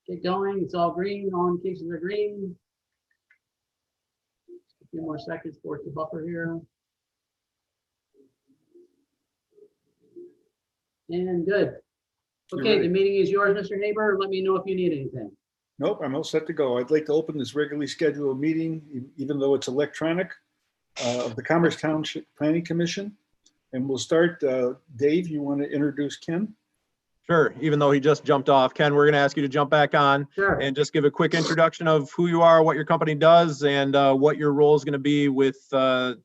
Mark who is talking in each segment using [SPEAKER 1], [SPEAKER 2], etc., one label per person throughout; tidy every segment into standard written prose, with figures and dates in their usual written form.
[SPEAKER 1] get going. It's all green. All indications are green. A few more seconds for it to buffer here. And good. Okay, the meeting is yours, Mr. Haber. Let me know if you need anything.
[SPEAKER 2] Nope, I'm all set to go. I'd like to open this regularly scheduled meeting, even though it's electronic, of the Commerce Township Planning Commission. And we'll start, Dave, you want to introduce Ken?
[SPEAKER 3] Sure, even though he just jumped off. Ken, we're going to ask you to jump back on
[SPEAKER 1] Sure.
[SPEAKER 3] and just give a quick introduction of who you are, what your company does, and what your role is going to be with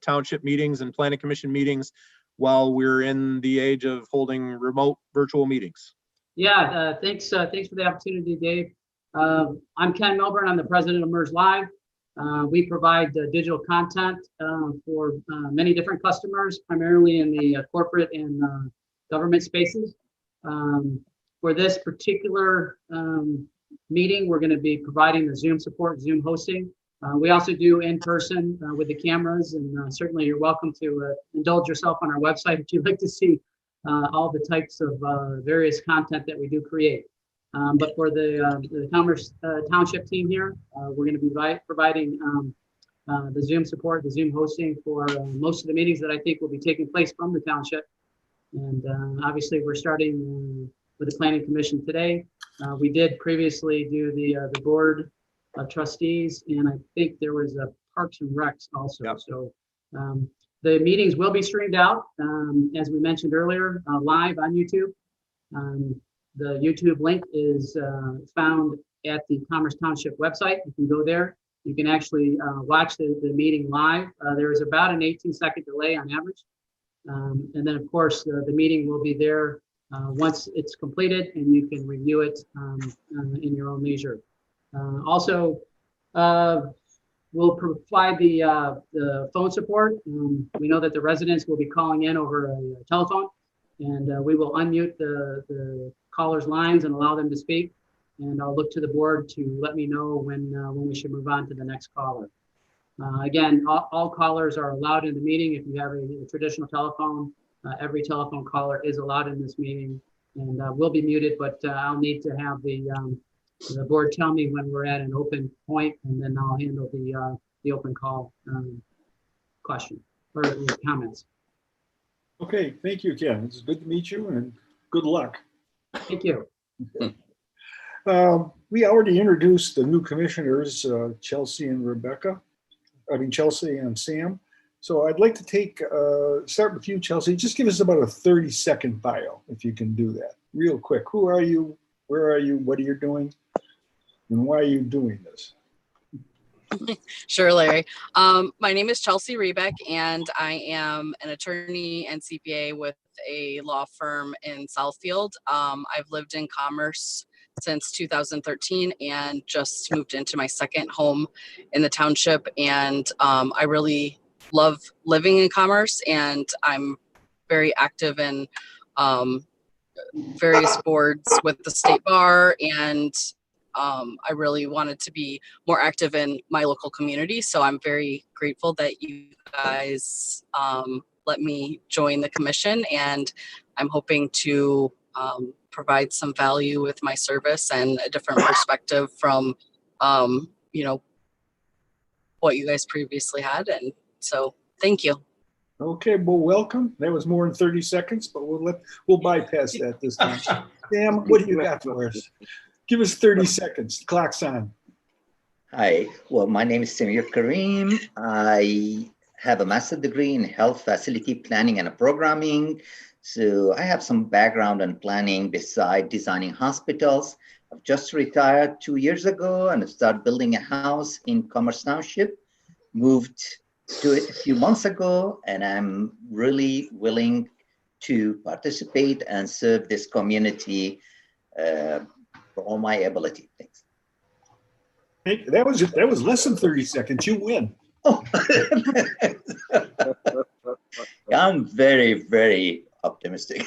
[SPEAKER 3] township meetings and planning commission meetings while we're in the age of holding remote virtual meetings.
[SPEAKER 1] Yeah, thanks for the opportunity, Dave. I'm Ken Milburn. I'm the president of MERS Live. We provide digital content for many different customers, primarily in the corporate and government spaces. For this particular meeting, we're going to be providing the Zoom support, Zoom hosting. We also do in person with the cameras, and certainly you're welcome to indulge yourself on our website if you'd like to see all the types of various content that we do create. But for the Commerce Township team here, we're going to be providing the Zoom support, the Zoom hosting for most of the meetings that I think will be taking place from the township. And obviously, we're starting with the Planning Commission today. We did previously do the Board of Trustees, and I think there was a Parks and Recs also. Yep. So the meetings will be streamed out, as we mentioned earlier, live on YouTube. The YouTube link is found at the Commerce Township website. You can go there. You can actually watch the meeting live. There is about an 18-second delay on average. And then, of course, the meeting will be there once it's completed, and you can review it in your own leisure. Also, we'll provide the phone support. We know that the residents will be calling in over a telephone, and we will unmute the callers' lines and allow them to speak. And I'll look to the board to let me know when we should move on to the next caller. Again, all callers are allowed in the meeting. If you have a traditional telephone, every telephone caller is allowed in this meeting, and will be muted, but I'll need to have the board tell me when we're at an open point, and then I'll handle the open call question or comments.
[SPEAKER 2] Okay, thank you, Ken. It's good to meet you, and good luck.
[SPEAKER 1] Thank you.
[SPEAKER 2] We already introduced the new commissioners, Chelsea and Rebecca. Chelsea and Sam. So I'd like to start with you, Chelsea. Just give us about a 30-second bio, if you can do that, real quick. Who are you? Where are you? What are you doing? And why are you doing this?
[SPEAKER 4] Sure, Larry. My name is Chelsea Rebeck, and I am an attorney and CPA with a law firm in Southfield. I've lived in Commerce since 2013 and just moved into my second home in the township. And I really love living in Commerce, and I'm very active in various boards with the state bar, and I really wanted to be more active in my local community. So I'm very grateful that you guys let me join the commission, and I'm hoping to provide some value with my service and a different perspective from, you know, what you guys previously had. And so thank you.
[SPEAKER 2] Okay, well, welcome. That was more than 30 seconds, but we'll bypass that this time. Sam, what do you got for us? Give us 30 seconds. The clock's on.
[SPEAKER 5] Hi, well, my name is Samir Karim. I have a master's degree in health facility planning and programming. So I have some background in planning beside designing hospitals. I've just retired 2 years ago and started building a house in Commerce Township. Moved to it a few months ago, and I'm really willing to participate and serve this community for all my ability. Thanks.
[SPEAKER 2] Hey, that was less than 30 seconds. You win.
[SPEAKER 5] Oh. I'm very, very optimistic.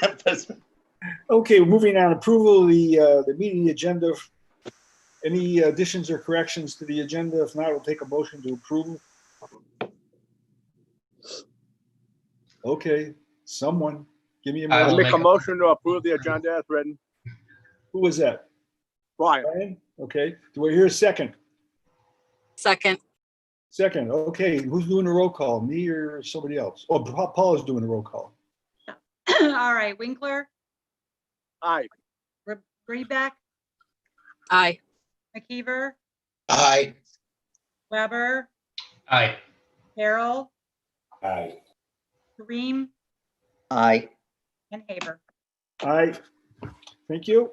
[SPEAKER 2] Okay, moving on. Approval of the meeting agenda. Any additions or corrections to the agenda? If not, we'll take a motion to approve. Okay, someone give me a motion.
[SPEAKER 6] I'll make a motion to approve the agenda as written.
[SPEAKER 2] Who was that?
[SPEAKER 6] Brian.
[SPEAKER 2] Brian, okay. Do I hear a second?
[SPEAKER 4] Second.
[SPEAKER 2] Second, okay. Who's doing the roll call? Me or somebody else? Oh, Paul is doing the roll call.
[SPEAKER 7] All right, Winkler,
[SPEAKER 6] Aye.
[SPEAKER 7] Rebeck,
[SPEAKER 4] Aye.
[SPEAKER 7] McKeever,
[SPEAKER 8] Aye.
[SPEAKER 7] Weber,
[SPEAKER 8] Aye.
[SPEAKER 7] Carroll,
[SPEAKER 8] Aye.
[SPEAKER 7] Kareem,
[SPEAKER 5] Aye.
[SPEAKER 7] and Haber.
[SPEAKER 2] Aye. Thank you.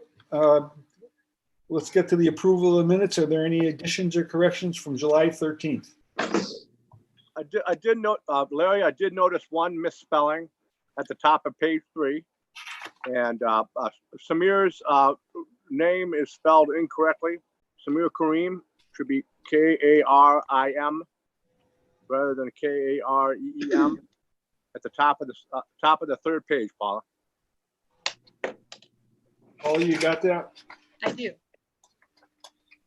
[SPEAKER 2] Let's get to the approval of the minutes. Are there any additions or corrections from July 13th?
[SPEAKER 6] I did note, Larry, I did notice one misspelling at the top of page 3. And Samir's name is spelled incorrectly. Samir Kareem should be Karim rather than Kareem at the top of the third page, Paula.
[SPEAKER 2] Paul, you got that?
[SPEAKER 7] I do.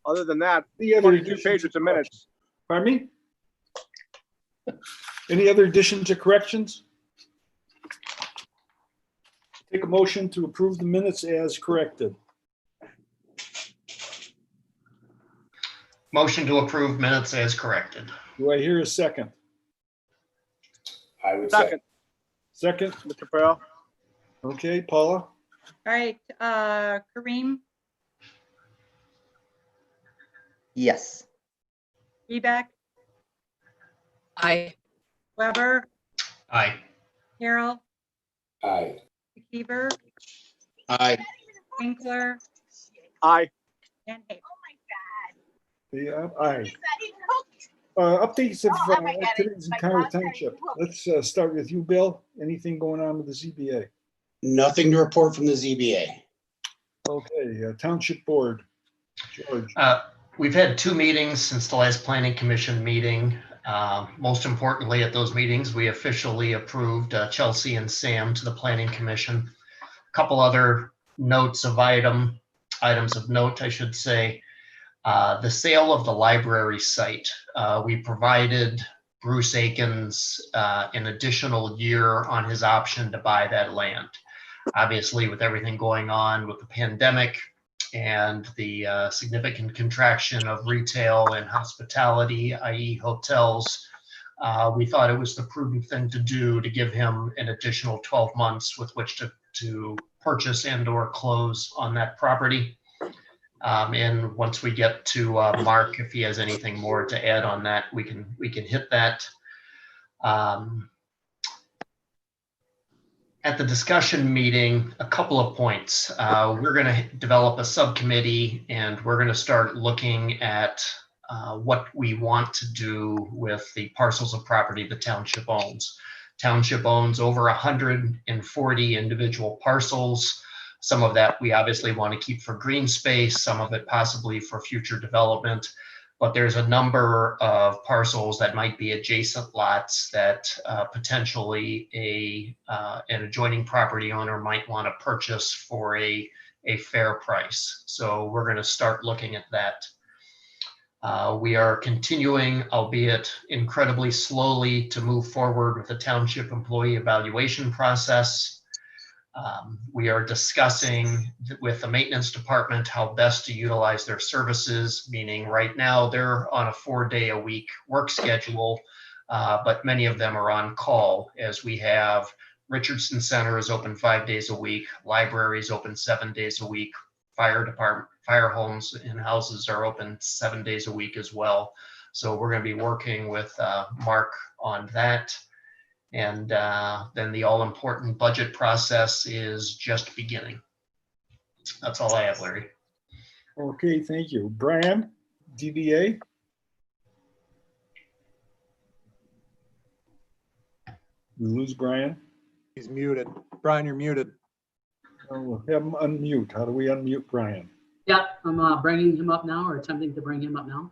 [SPEAKER 6] Other than that,
[SPEAKER 2] The other
[SPEAKER 6] 22
[SPEAKER 2] additions
[SPEAKER 6] pages
[SPEAKER 2] or
[SPEAKER 6] of minutes.
[SPEAKER 2] Pardon me? Any other additions or corrections? Take a motion to approve the minutes as corrected.
[SPEAKER 8] Motion to approve minutes as corrected.
[SPEAKER 2] Do I hear a second?
[SPEAKER 8] I would
[SPEAKER 6] Second,
[SPEAKER 2] Second,
[SPEAKER 6] Mr. Farrell.
[SPEAKER 2] okay, Paula?
[SPEAKER 7] All right, Kareem,
[SPEAKER 5] Yes.
[SPEAKER 7] Rebeck,
[SPEAKER 4] Aye.
[SPEAKER 7] Weber,
[SPEAKER 8] Aye.
[SPEAKER 7] Carroll,
[SPEAKER 8] Aye.
[SPEAKER 7] McKeever,
[SPEAKER 8] Aye.
[SPEAKER 7] Winkler,
[SPEAKER 6] Aye.
[SPEAKER 7] and Haber.
[SPEAKER 2] Yeah, aye. Updates of activities in Conroe Township. Let's start with you, Bill. Anything going on with the ZBA?
[SPEAKER 9] Nothing to report from the ZBA.
[SPEAKER 2] Okay, Township Board. George,
[SPEAKER 8] We've had 2 meetings since the last planning commission meeting. Most importantly, at those meetings, we officially approved Chelsea and Sam to the planning commission. A couple other notes of items of note, I should say. The sale of the library site. We provided Bruce Akins an additional year on his option to buy that land. Obviously, with everything going on with the pandemic and the significant contraction of retail and hospitality, i.e. hotels, we thought it was the prudent thing to do to give him an additional 12 months with which to purchase and or close on that property. And once we get to Mark, if he has anything more to add on that, we can hit that. At the discussion meeting, a couple of points. We're going to develop a subcommittee and we're going to start looking at what we want to do with the parcels of property the township owns. Township owns over 140 individual parcels. Some of that we obviously want to keep for green space, some of it possibly for future development. But there's a number of parcels that might be adjacent lots that potentially an adjoining property owner might want to purchase for a fair price. So we're going to start looking at that. We are continuing, albeit incredibly slowly, to move forward with the township employee evaluation process. We are discussing with the maintenance department how best to utilize their services, meaning right now they're on a 4-day-a-week work schedule, but many of them are on call, as we have Richardson Center is open 5 days a week, libraries open 7 days a week, fire department, fire homes and houses are open 7 days a week as well. So we're going to be working with Mark on that. And then the all-important budget process is just beginning. That's all I have, Larry.
[SPEAKER 2] okay, thank you. Brian, DBA? We lose Brian?
[SPEAKER 3] He's muted. Brian, you're muted.
[SPEAKER 2] Oh, have him unmute. How do we unmute Brian?
[SPEAKER 1] Yeah, I'm bringing him up now or attempting to bring him up now.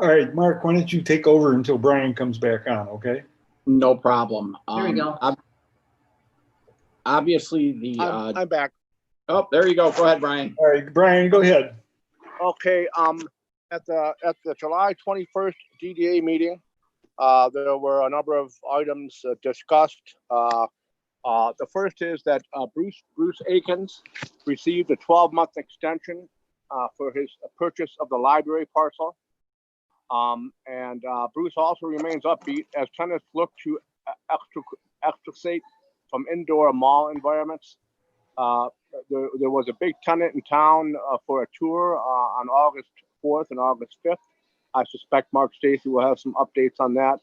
[SPEAKER 2] All right, Mark, why don't you take over until Brian comes back on, okay?
[SPEAKER 10] No problem.
[SPEAKER 1] There we go.
[SPEAKER 10] Obviously, the
[SPEAKER 6] I'm back.
[SPEAKER 10] oh, there you go. Go ahead, Brian.
[SPEAKER 2] All right, Brian, go ahead.
[SPEAKER 6] Okay, at the July 21st DDA meeting, there were a number of items discussed. The first is that Bruce Akins received a 12-month extension for his purchase of the library parcel. And Bruce also remains upbeat as tenants look to extricate from indoor mall environments. There was a big tenant in town for a tour on August 4th and August 5th. I suspect Mark Stacy will have some updates on that.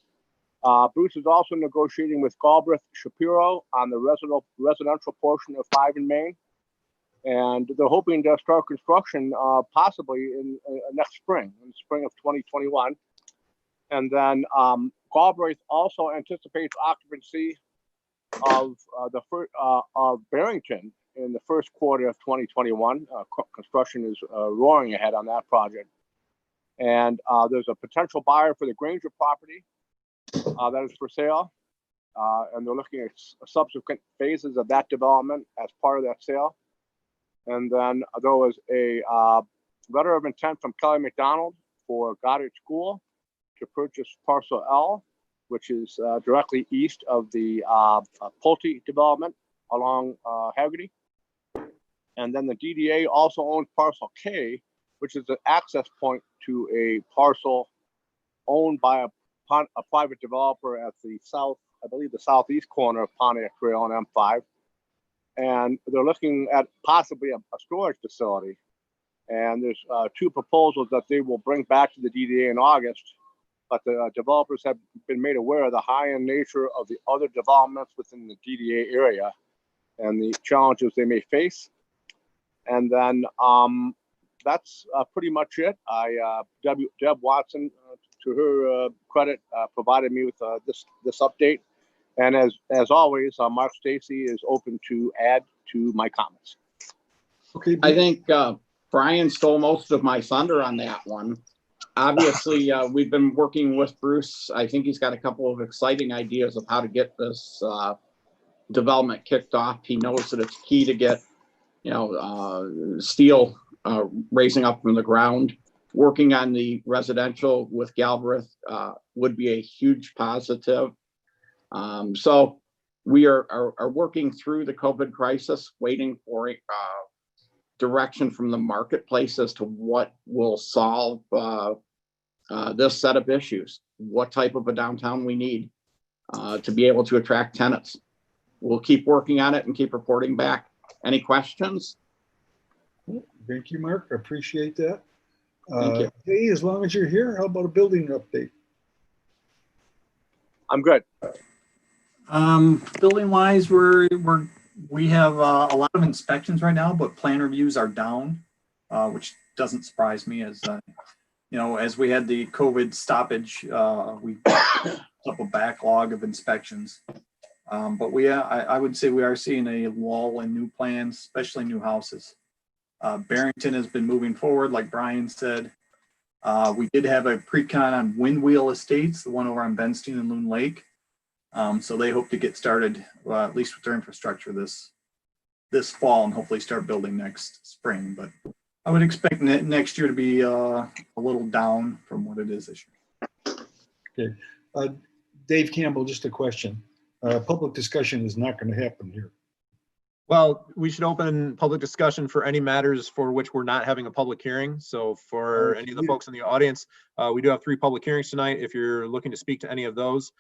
[SPEAKER 6] Bruce is also negotiating with Galbraith Shapiro on the residential portion of 5 and Main. And they're hoping to start construction possibly in next spring, in the spring of 2021. And then Galbraith also anticipates occupancy of of Barrington in the first quarter of 2021. Construction is roaring ahead on that project. And there's a potential buyer for the Granger property that is for sale. And they're looking at subsequent phases of that development as part of that sale. And then there was a letter of intent from Kelly McDonald for Goddard School to purchase parcel L, which is directly east of the Pulte development along Haggerty. And then the DDA also owns parcel K, which is an access point to a parcel owned by a private developer at the south, I believe the southeast corner of Pontiac Trail and M5. And they're looking at possibly a storage facility. And there's 2 proposals that they will bring back to the DDA in August. But the developers have been made aware of the high-end nature of the other developments within the DDA area and the challenges they may face. And then that's pretty much it. Deb Watson, to her credit, provided me with this update. And as always, Mark Stacy is open to add to my comments.
[SPEAKER 2] Okay.
[SPEAKER 10] I think Brian stole most of my thunder on that one. Obviously, we've been working with Bruce. I think he's got a couple of exciting ideas of how to get this development kicked off. He knows that it's key to get, steel raising up from the ground. Working on the residential with Galbraith would be a huge positive. So we are working through the COVID crisis, waiting for direction from the marketplace as to what will solve this set of issues, what type of a downtown we need to be able to attract tenants. We'll keep working on it and keep reporting back. Any questions?
[SPEAKER 2] Thank you, Mark. I appreciate that.
[SPEAKER 10] Thank you.
[SPEAKER 2] Hey, as long as you're here, how about a building update?
[SPEAKER 6] I'm good.
[SPEAKER 11] Building wise, we have a lot of inspections right now, but plan reviews are down, which doesn't surprise me as as we had the COVID stoppage, we built up a backlog of inspections. But I would say we are seeing a lull in new plans, especially new houses. Barrington has been moving forward, like Brian said. We did have a pre-con on Windwheel Estates, the one over on Benstein and Loon Lake. So they hope to get started, at least with their infrastructure this fall, and hopefully start building next spring. But I would expect next year to be a little down from what it is this year.
[SPEAKER 2] Okay. Dave Campbell, just a question. Public discussion is not going to happen here.
[SPEAKER 3] Well, we should open public discussion for any matters for which we're not having a public hearing. So for any of the folks in the audience, we do have 3 public hearings tonight. If you're looking to speak to any of those,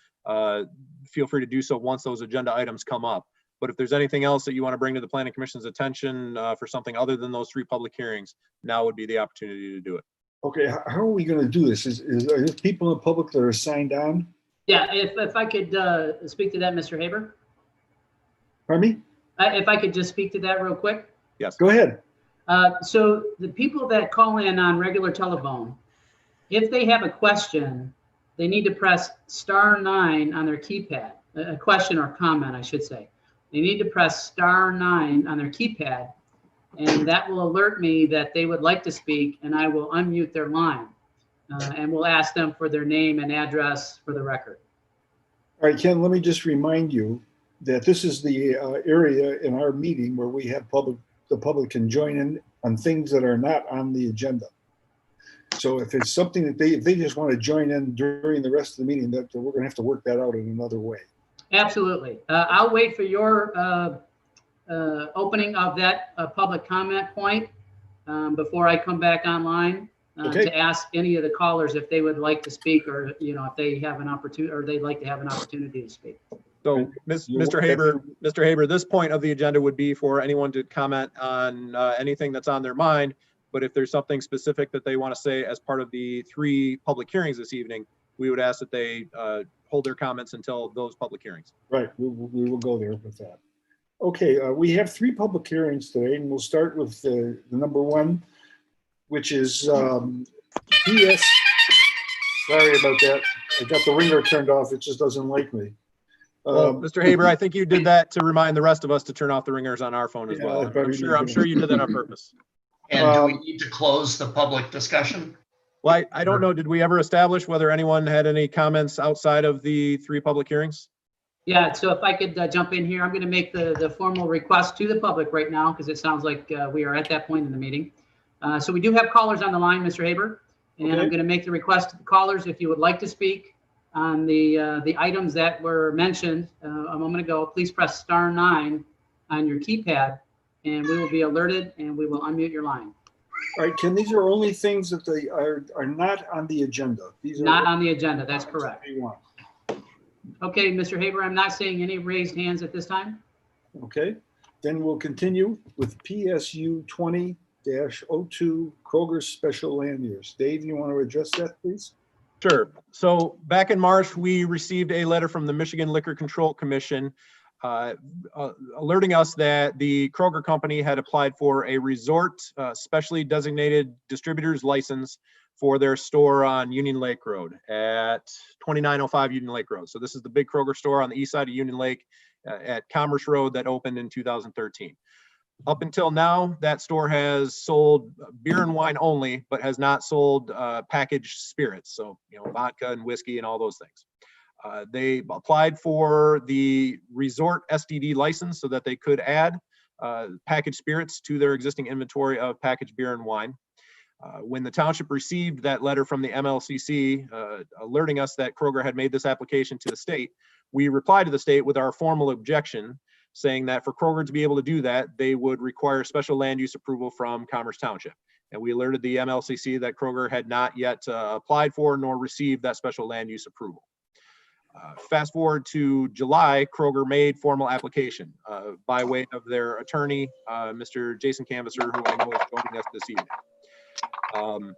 [SPEAKER 3] feel free to do so once those agenda items come up. But if there's anything else that you want to bring to the Planning Commission's attention for something other than those 3 public hearings, now would be the opportunity to do it.
[SPEAKER 2] Okay, how are we going to do this? Are there people in the public that are signed on?
[SPEAKER 1] Yeah, if I could speak to that, Mr. Haber.
[SPEAKER 2] Pardon me?
[SPEAKER 1] If I could just speak to that real quick.
[SPEAKER 3] Yes.
[SPEAKER 2] Go ahead.
[SPEAKER 1] So the people that call in on regular telephone, if they have a question, they need to press *9 on their keypad. A question or comment, I should say. They need to press *9 on their keypad, and that will alert me that they would like to speak, and I will unmute their line, and we'll ask them for their name and address for the record.
[SPEAKER 2] All right, Ken, let me just remind you that this is the area in our meeting where we have the public can join in on things that are not on the agenda. So if it's something that if they just want to join in during the rest of the meeting, that we're going to have to work that out in another way.
[SPEAKER 1] Absolutely. I'll wait for your opening of that public comment point before I come back online
[SPEAKER 2] Okay.
[SPEAKER 1] to ask any of the callers if they would like to speak, or, you know, if they have an opportunity, or they'd like to have an opportunity to speak.
[SPEAKER 3] So, Mr. Haber, this point of the agenda would be for anyone to comment on anything that's on their mind. But if there's something specific that they want to say as part of the 3 public hearings this evening, we would ask that they hold their comments until those public hearings.
[SPEAKER 2] Right, we will go there with that. Okay, we have 3 public hearings today, and we'll start with the number 1, which is PS. Sorry about that. I got the ringer turned off. It just doesn't like me.
[SPEAKER 3] Well, Mr. Haber, I think you did that to remind the rest of us to turn off the ringers on our phone as
[SPEAKER 2] Yeah,
[SPEAKER 3] well.
[SPEAKER 2] I probably
[SPEAKER 3] I'm
[SPEAKER 2] did.
[SPEAKER 3] sure you did that on purpose.
[SPEAKER 8] And do we need to close the public discussion?
[SPEAKER 3] Well, I don't know. Did we ever establish whether anyone had any comments outside of the 3 public hearings?
[SPEAKER 1] Yeah, so if I could jump in here, I'm going to make the formal request to the public right now, because it sounds like we are at that point in the meeting. So we do have callers on the line, Mr. Haber, and
[SPEAKER 2] Okay.
[SPEAKER 1] I'm going to make the request to the callers, if you would like to speak on the items that were mentioned a moment ago, please press *9 on your keypad, and we will be alerted, and we will unmute your line.
[SPEAKER 2] All right, Ken, these are only things that they are not on the agenda. These are
[SPEAKER 1] Not on the agenda, that's correct.
[SPEAKER 2] They want.
[SPEAKER 1] Okay, Mr. Haber, I'm not seeing any raised hands at this time.
[SPEAKER 2] Okay, then we'll continue with PSU 20-02 Kroger Special Land Use. Dave, you want to address that, please?
[SPEAKER 3] Sure. So back in March, we received a letter from the Michigan Liquor Control Commission alerting us that the Kroger company had applied for a resort specially designated distributor's license for their store on Union Lake Road at 2905 Union Lake Road. So this is the big Kroger store on the east side of Union Lake at Commerce Road that opened in 2013. Up until now, that store has sold beer and wine only, but has not sold packaged spirits. So, you know, vodka and whiskey and all those things. They applied for the resort SDD license so that they could add packaged spirits to their existing inventory of packaged beer and wine. When the township received that letter from the MLCC alerting us that Kroger had made this application to the state, we replied to the state with our formal objection, saying that for Kroger to be able to do that, they would require special land use approval from Commerce Township. And we alerted the MLCC that Kroger had not yet applied for nor received that special land use approval. Fast forward to July, Kroger made formal application by way of their attorney, Mr. Jason Canvasser, who I know is joining us this evening.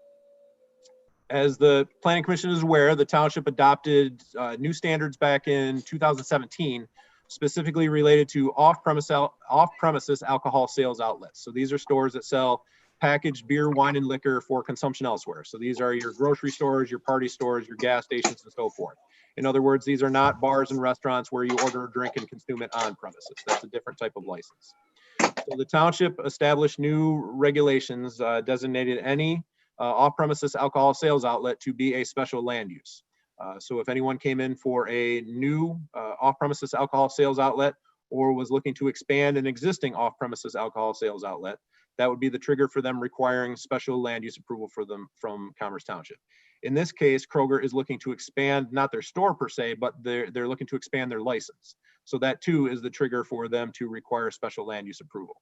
[SPEAKER 3] As the Planning Commission is aware, the township adopted new standards back in 2017, specifically related to off-premises alcohol sales outlets. So these are stores that sell packaged beer, wine, and liquor for consumption elsewhere. So these are your grocery stores, your party stores, your gas stations, and so forth. In other words, these are not bars and restaurants where you order a drink and consume it on premises. That's a different type of license. So the township established new regulations designated any off-premises alcohol sales outlet to be a special land use. So if anyone came in for a new off-premises alcohol sales outlet or was looking to expand an existing off-premises alcohol sales outlet, that would be the trigger for them requiring special land use approval for them from Commerce Township. In this case, Kroger is looking to expand, not their store per se, but they're looking to expand their license. So that too is the trigger for them to require special land use approval.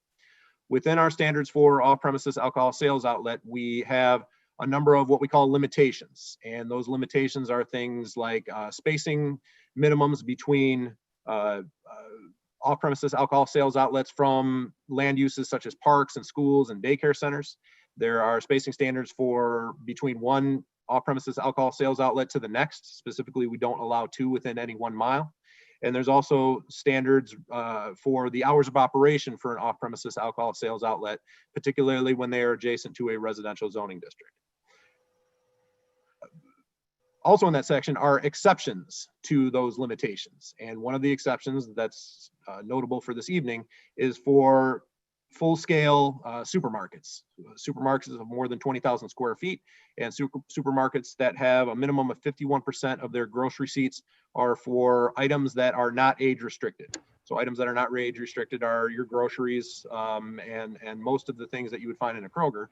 [SPEAKER 3] Within our standards for off-premises alcohol sales outlet, we have a number of what we call limitations. And those limitations are things like spacing minimums between off-premises alcohol sales outlets from land uses such as parks and schools and daycare centers. There are spacing standards for between one off-premises alcohol sales outlet to the next. Specifically, we don't allow 2 within any 1 mile. And there's also standards for the hours of operation for an off-premises alcohol sales outlet, particularly when they are adjacent to a residential zoning district. Also in that section are exceptions to those limitations. And one of the exceptions that's notable for this evening is for full-scale supermarkets. Supermarkets of more than 20,000 square feet and supermarkets that have a minimum of 51% of their gross receipts are for items that are not age restricted. So items that are not age restricted are your groceries and most of the things that you would find in a Kroger,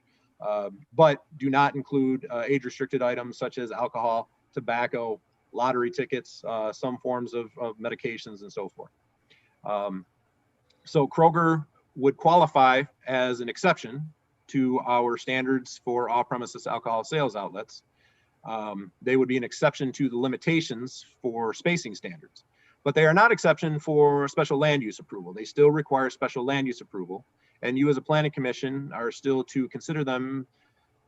[SPEAKER 3] but do not include age restricted items such as alcohol, tobacco, lottery tickets, some forms of medications and so forth. So Kroger would qualify as an exception to our standards for off-premises alcohol sales outlets. They would be an exception to the limitations for spacing standards, but they are not exception for special land use approval. They still require special land use approval, and you as a planning commission are still to consider them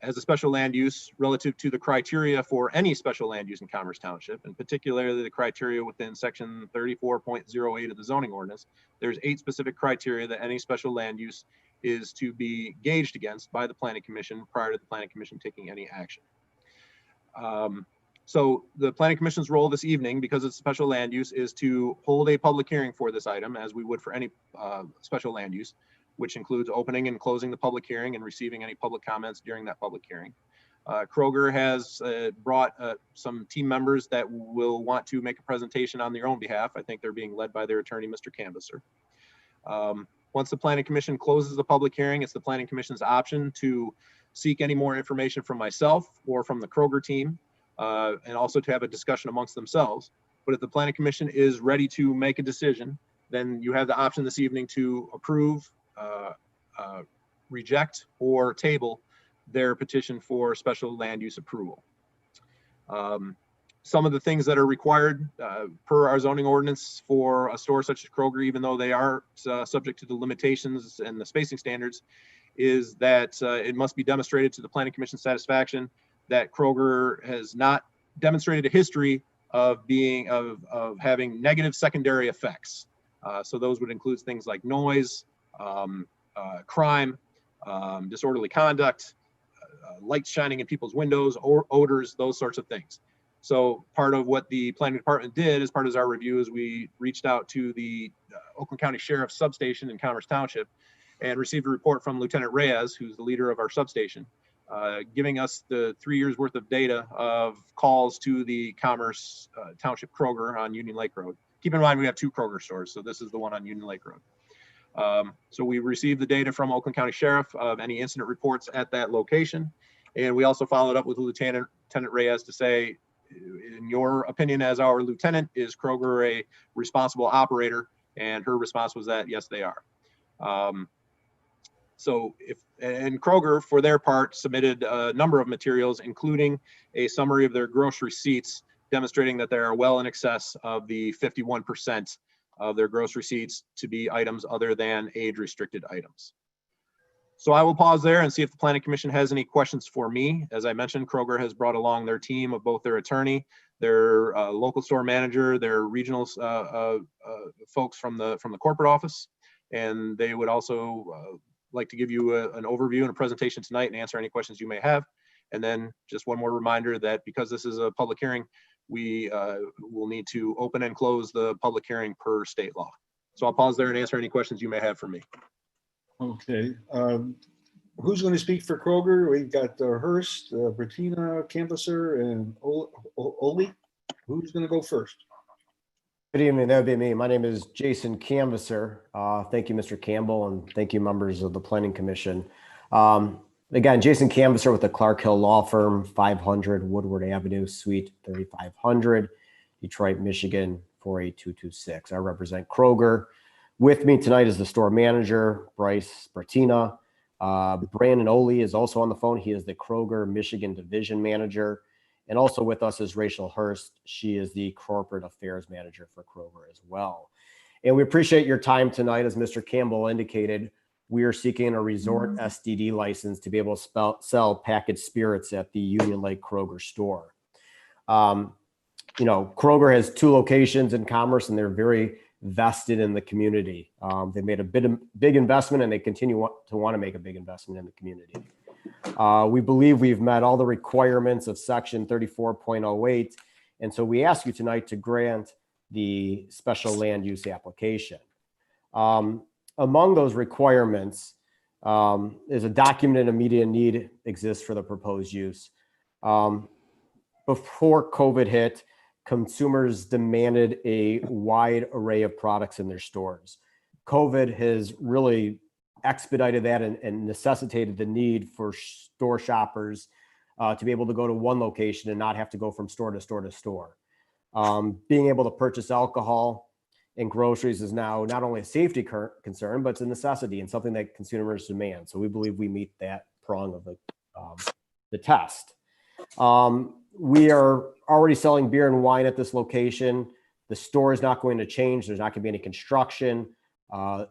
[SPEAKER 3] as a special land use relative to the criteria for any special land use in Commerce Township, and particularly the criteria within section 34.08 of the zoning ordinance. There's 8 specific criteria that any special land use is to be gauged against by the planning commission prior to the planning commission taking any action. So the planning commission's role this evening, because it's special land use, is to hold a public hearing for this item as we would for any special land use, which includes opening and closing the public hearing and receiving any public comments during that public hearing. Kroger has brought some team members that will want to make a presentation on their own behalf. I think they're being led by their attorney, Mr. Canvasser. Once the planning commission closes the public hearing, it's the planning commission's option to seek any more information from myself or from the Kroger team, and also to have a discussion amongst themselves. But if the planning commission is ready to make a decision, then you have the option this evening to approve, reject, or table their petition for special land use approval. Some of the things that are required per our zoning ordinance for a store such as Kroger, even though they are subject to the limitations and the spacing standards, is that it must be demonstrated to the planning commission's satisfaction that Kroger has not demonstrated a history of having negative secondary effects. So those would include things like noise, crime, disorderly conduct, lights shining in people's windows, or odors, those sorts of things. So part of what the planning department did as part of our review is we reached out to the Oakland County Sheriff's substation in Commerce Township and received a report from Lieutenant Reyes, who's the leader of our substation, giving us the 3 years worth of data of calls to the Commerce Township Kroger on Union Lake Road. Keep in mind, we have 2 Kroger stores, so this is the one on Union Lake Road. So we received the data from Oakland County Sheriff of any incident reports at that location. And we also followed up with Lieutenant Reyes to say, in your opinion as our lieutenant, is Kroger a responsible operator? And her response was that, yes, they are. And Kroger, for their part, submitted a number of materials, including a summary of their gross receipts, demonstrating that they are well in excess of the 51% of their gross receipts to be items other than age-restricted items. So I will pause there and see if the Planning Commission has any questions for me. As I mentioned, Kroger has brought along their team of both their attorney, their local store manager, their regional folks from the corporate office, and they would also like to give you an overview and a presentation tonight and answer any questions you may have. And then just one more reminder that because this is a public hearing, we will need to open and close the public hearing per state law. So I'll pause there and answer any questions you may have for me.
[SPEAKER 2] Okay. Who's going to speak for Kroger? We've got Hurst, Bettina, Canvasser, and Oli. Who's going to go first?
[SPEAKER 12] Good evening, that would be me. My name is Jason Canvasser. Thank you, Mr. Campbell, and thank you, members of the Planning Commission. Again, Jason Canvasser with the Clark Hill Law Firm, 500 Woodward Avenue, Suite 3500, Detroit, Michigan, 48226. I represent Kroger. With me tonight is the store manager, Bryce Bertina. Brandon Oli is also on the phone. He is the Kroger Michigan Division Manager. And also with us is Rachel Hurst. She is the Corporate Affairs Manager for Kroger as well. And we appreciate your time tonight. As Mr. Campbell indicated, we are seeking a resort SDD license to be able to sell packaged spirits at the Union Lake Kroger store. Kroger has 2 locations in Commerce, and they're very vested in the community. They made a big investment, and they continue to want to make a big investment in the community. We believe we've met all the requirements of section 34.08. And so we ask you tonight to grant the special land use application. Among those requirements is a documented immediate need exists for the proposed use. Before COVID hit, consumers demanded a wide array of products in their stores. COVID has really expedited that and necessitated the need for store shoppers to be able to go to one location and not have to go from store to store to store. Being able to purchase alcohol and groceries is now not only a safety concern, but it's a necessity and something that consumers demand. So we believe we meet that prong of the test. We are already selling beer and wine at this location. The store is not going to change. There's not going to be any construction.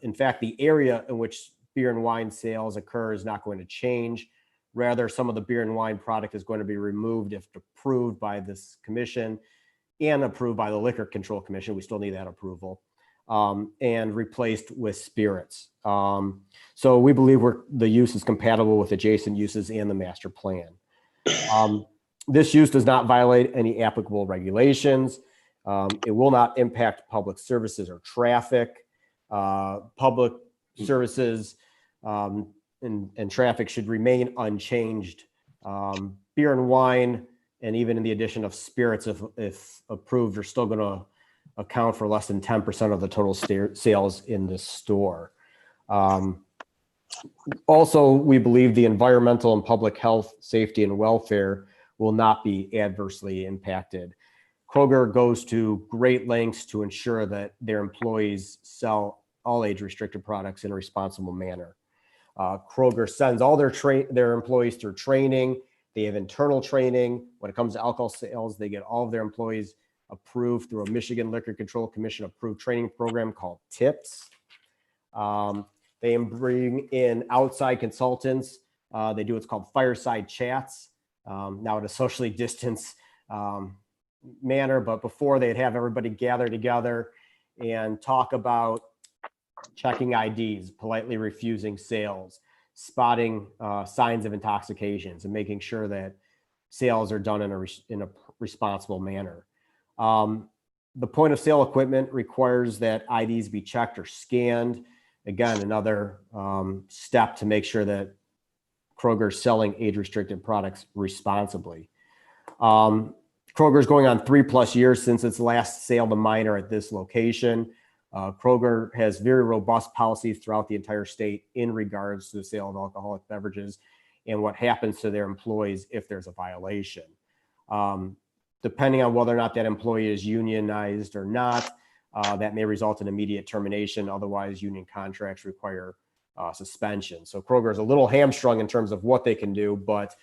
[SPEAKER 12] In fact, the area in which beer and wine sales occur is not going to change. Rather, some of the beer and wine product is going to be removed if approved by this commission and approved by the Liquor Control Commission. We still need that approval, and replaced with spirits. So we believe the use is compatible with adjacent uses and the master plan. This use does not violate any applicable regulations. It will not impact public services or traffic. Public services and traffic should remain unchanged. Beer and wine, and even in the addition of spirits, if approved, are still going to account for less than 10% of the total sales in this store. Also, we believe the environmental and public health, safety, and welfare will not be adversely impacted. Kroger goes to great lengths to ensure that their employees sell all age-restricted products in a responsible manner. Kroger sends all their employees through training. They have internal training. When it comes to alcohol sales, they get all of their employees approved through a Michigan Liquor Control Commission approved training program called TIPS. They bring in outside consultants. They do what's called fireside chats, now in a socially distanced manner, but before they'd have everybody gather together and talk about checking IDs, politely refusing sales, spotting signs of intoxications, and making sure that sales are done in a responsible manner. The point of sale equipment requires that IDs be checked or scanned. Again, another step to make sure that Kroger's selling age-restricted products responsibly. Kroger's going on 3+ years since its last sale to minor at this location. Kroger has very robust policies throughout the entire state in regards to the sale of alcoholic beverages and what happens to their employees if there's a violation. Depending on whether or not that employee is unionized or not, that may result in immediate termination. Otherwise, union contracts require suspension. So Kroger is a little hamstrung in terms of what they can do, but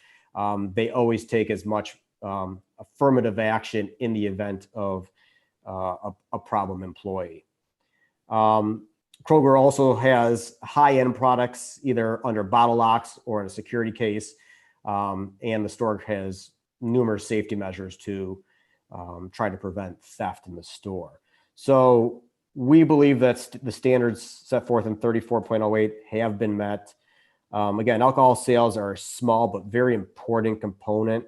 [SPEAKER 12] they always take as much affirmative action in the event of a problem employee. Kroger also has high-end products either under bottle locks or in a security case, and the store has numerous safety measures to try to prevent theft in the store. So we believe that the standards set forth in 34.08 have been met. Again, alcohol sales are a small but very important component.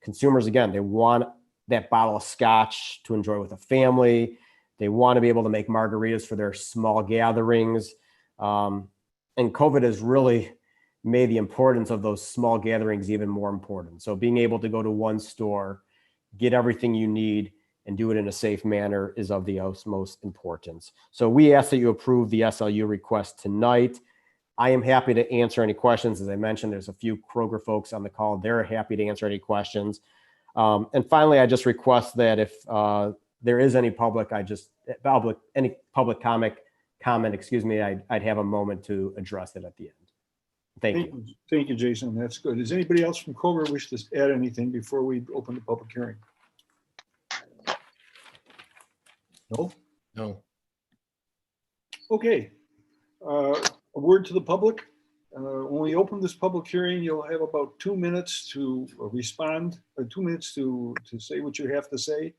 [SPEAKER 12] Consumers, again, they want that bottle of scotch to enjoy with a family. They want to be able to make margaritas for their small gatherings. And COVID has really made the importance of those small gatherings even more important. So being able to go to one store, get everything you need, and do it in a safe manner is of the utmost importance. So we ask that you approve the SLU request tonight. I am happy to answer any questions. As I mentioned, there's a few Kroger folks on the call. They're happy to answer any questions. And finally, I just request that if there is any public comment, I'd have a moment to address it at the end. Thank you.
[SPEAKER 2] Thank you, Jason. That's good. Does anybody else from Kroger wish to add anything before we open the public hearing? No?
[SPEAKER 9] No.
[SPEAKER 2] Okay. A word to the public. When we open this public hearing, you'll have about 2 minutes to respond, 2 minutes to say what you have to say.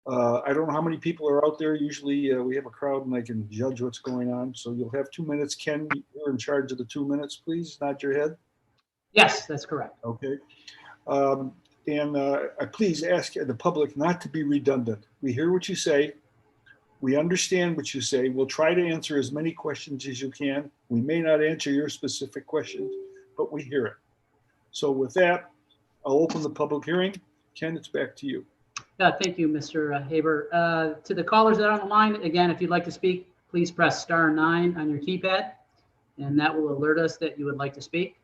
[SPEAKER 2] I don't know how many people are out there. Usually we have a crowd and I can judge what's going on. So you'll have 2 minutes. Ken, you're in charge of the 2 minutes, please. Nod your head.
[SPEAKER 1] Yes, that's correct.
[SPEAKER 2] Okay. Please ask the public not to be redundant. We hear what you say. We understand what you say. We'll try to answer as many questions as you can. We may not answer your specific questions, but we hear it. So with that, I'll open the public hearing. Ken, it's back to you.
[SPEAKER 1] Thank you, Mr. Haber. To the callers that are on the line, again, if you'd like to speak, please press *9 on your keypad, and that will alert us that you would like to speak.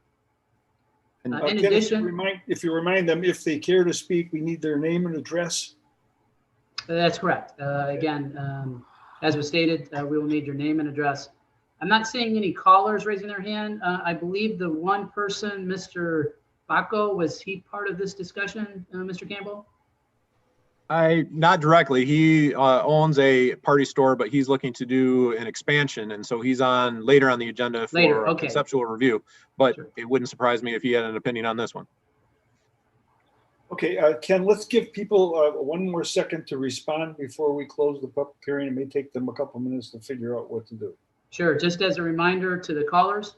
[SPEAKER 1] In addition,
[SPEAKER 2] if you remind them, if they care to speak, we need their name and address.
[SPEAKER 1] That's correct. Again, as was stated, we will need your name and address. I'm not seeing any callers raising their hand. I believe the one person, Mr. Baco, was he part of this discussion, Mr. Campbell?
[SPEAKER 3] Not directly. He owns a party store, but he's looking to do an expansion. And so he's on later on the agenda
[SPEAKER 1] Later,
[SPEAKER 3] for a
[SPEAKER 1] okay.
[SPEAKER 3] conceptual review. But
[SPEAKER 1] Sure.
[SPEAKER 3] it wouldn't surprise me if he had an opinion on this one.
[SPEAKER 2] Okay, Ken, let's give people one more second to respond before we close the public hearing. It may take them a couple minutes to figure out what to do.
[SPEAKER 1] Sure. Just as a reminder to the callers,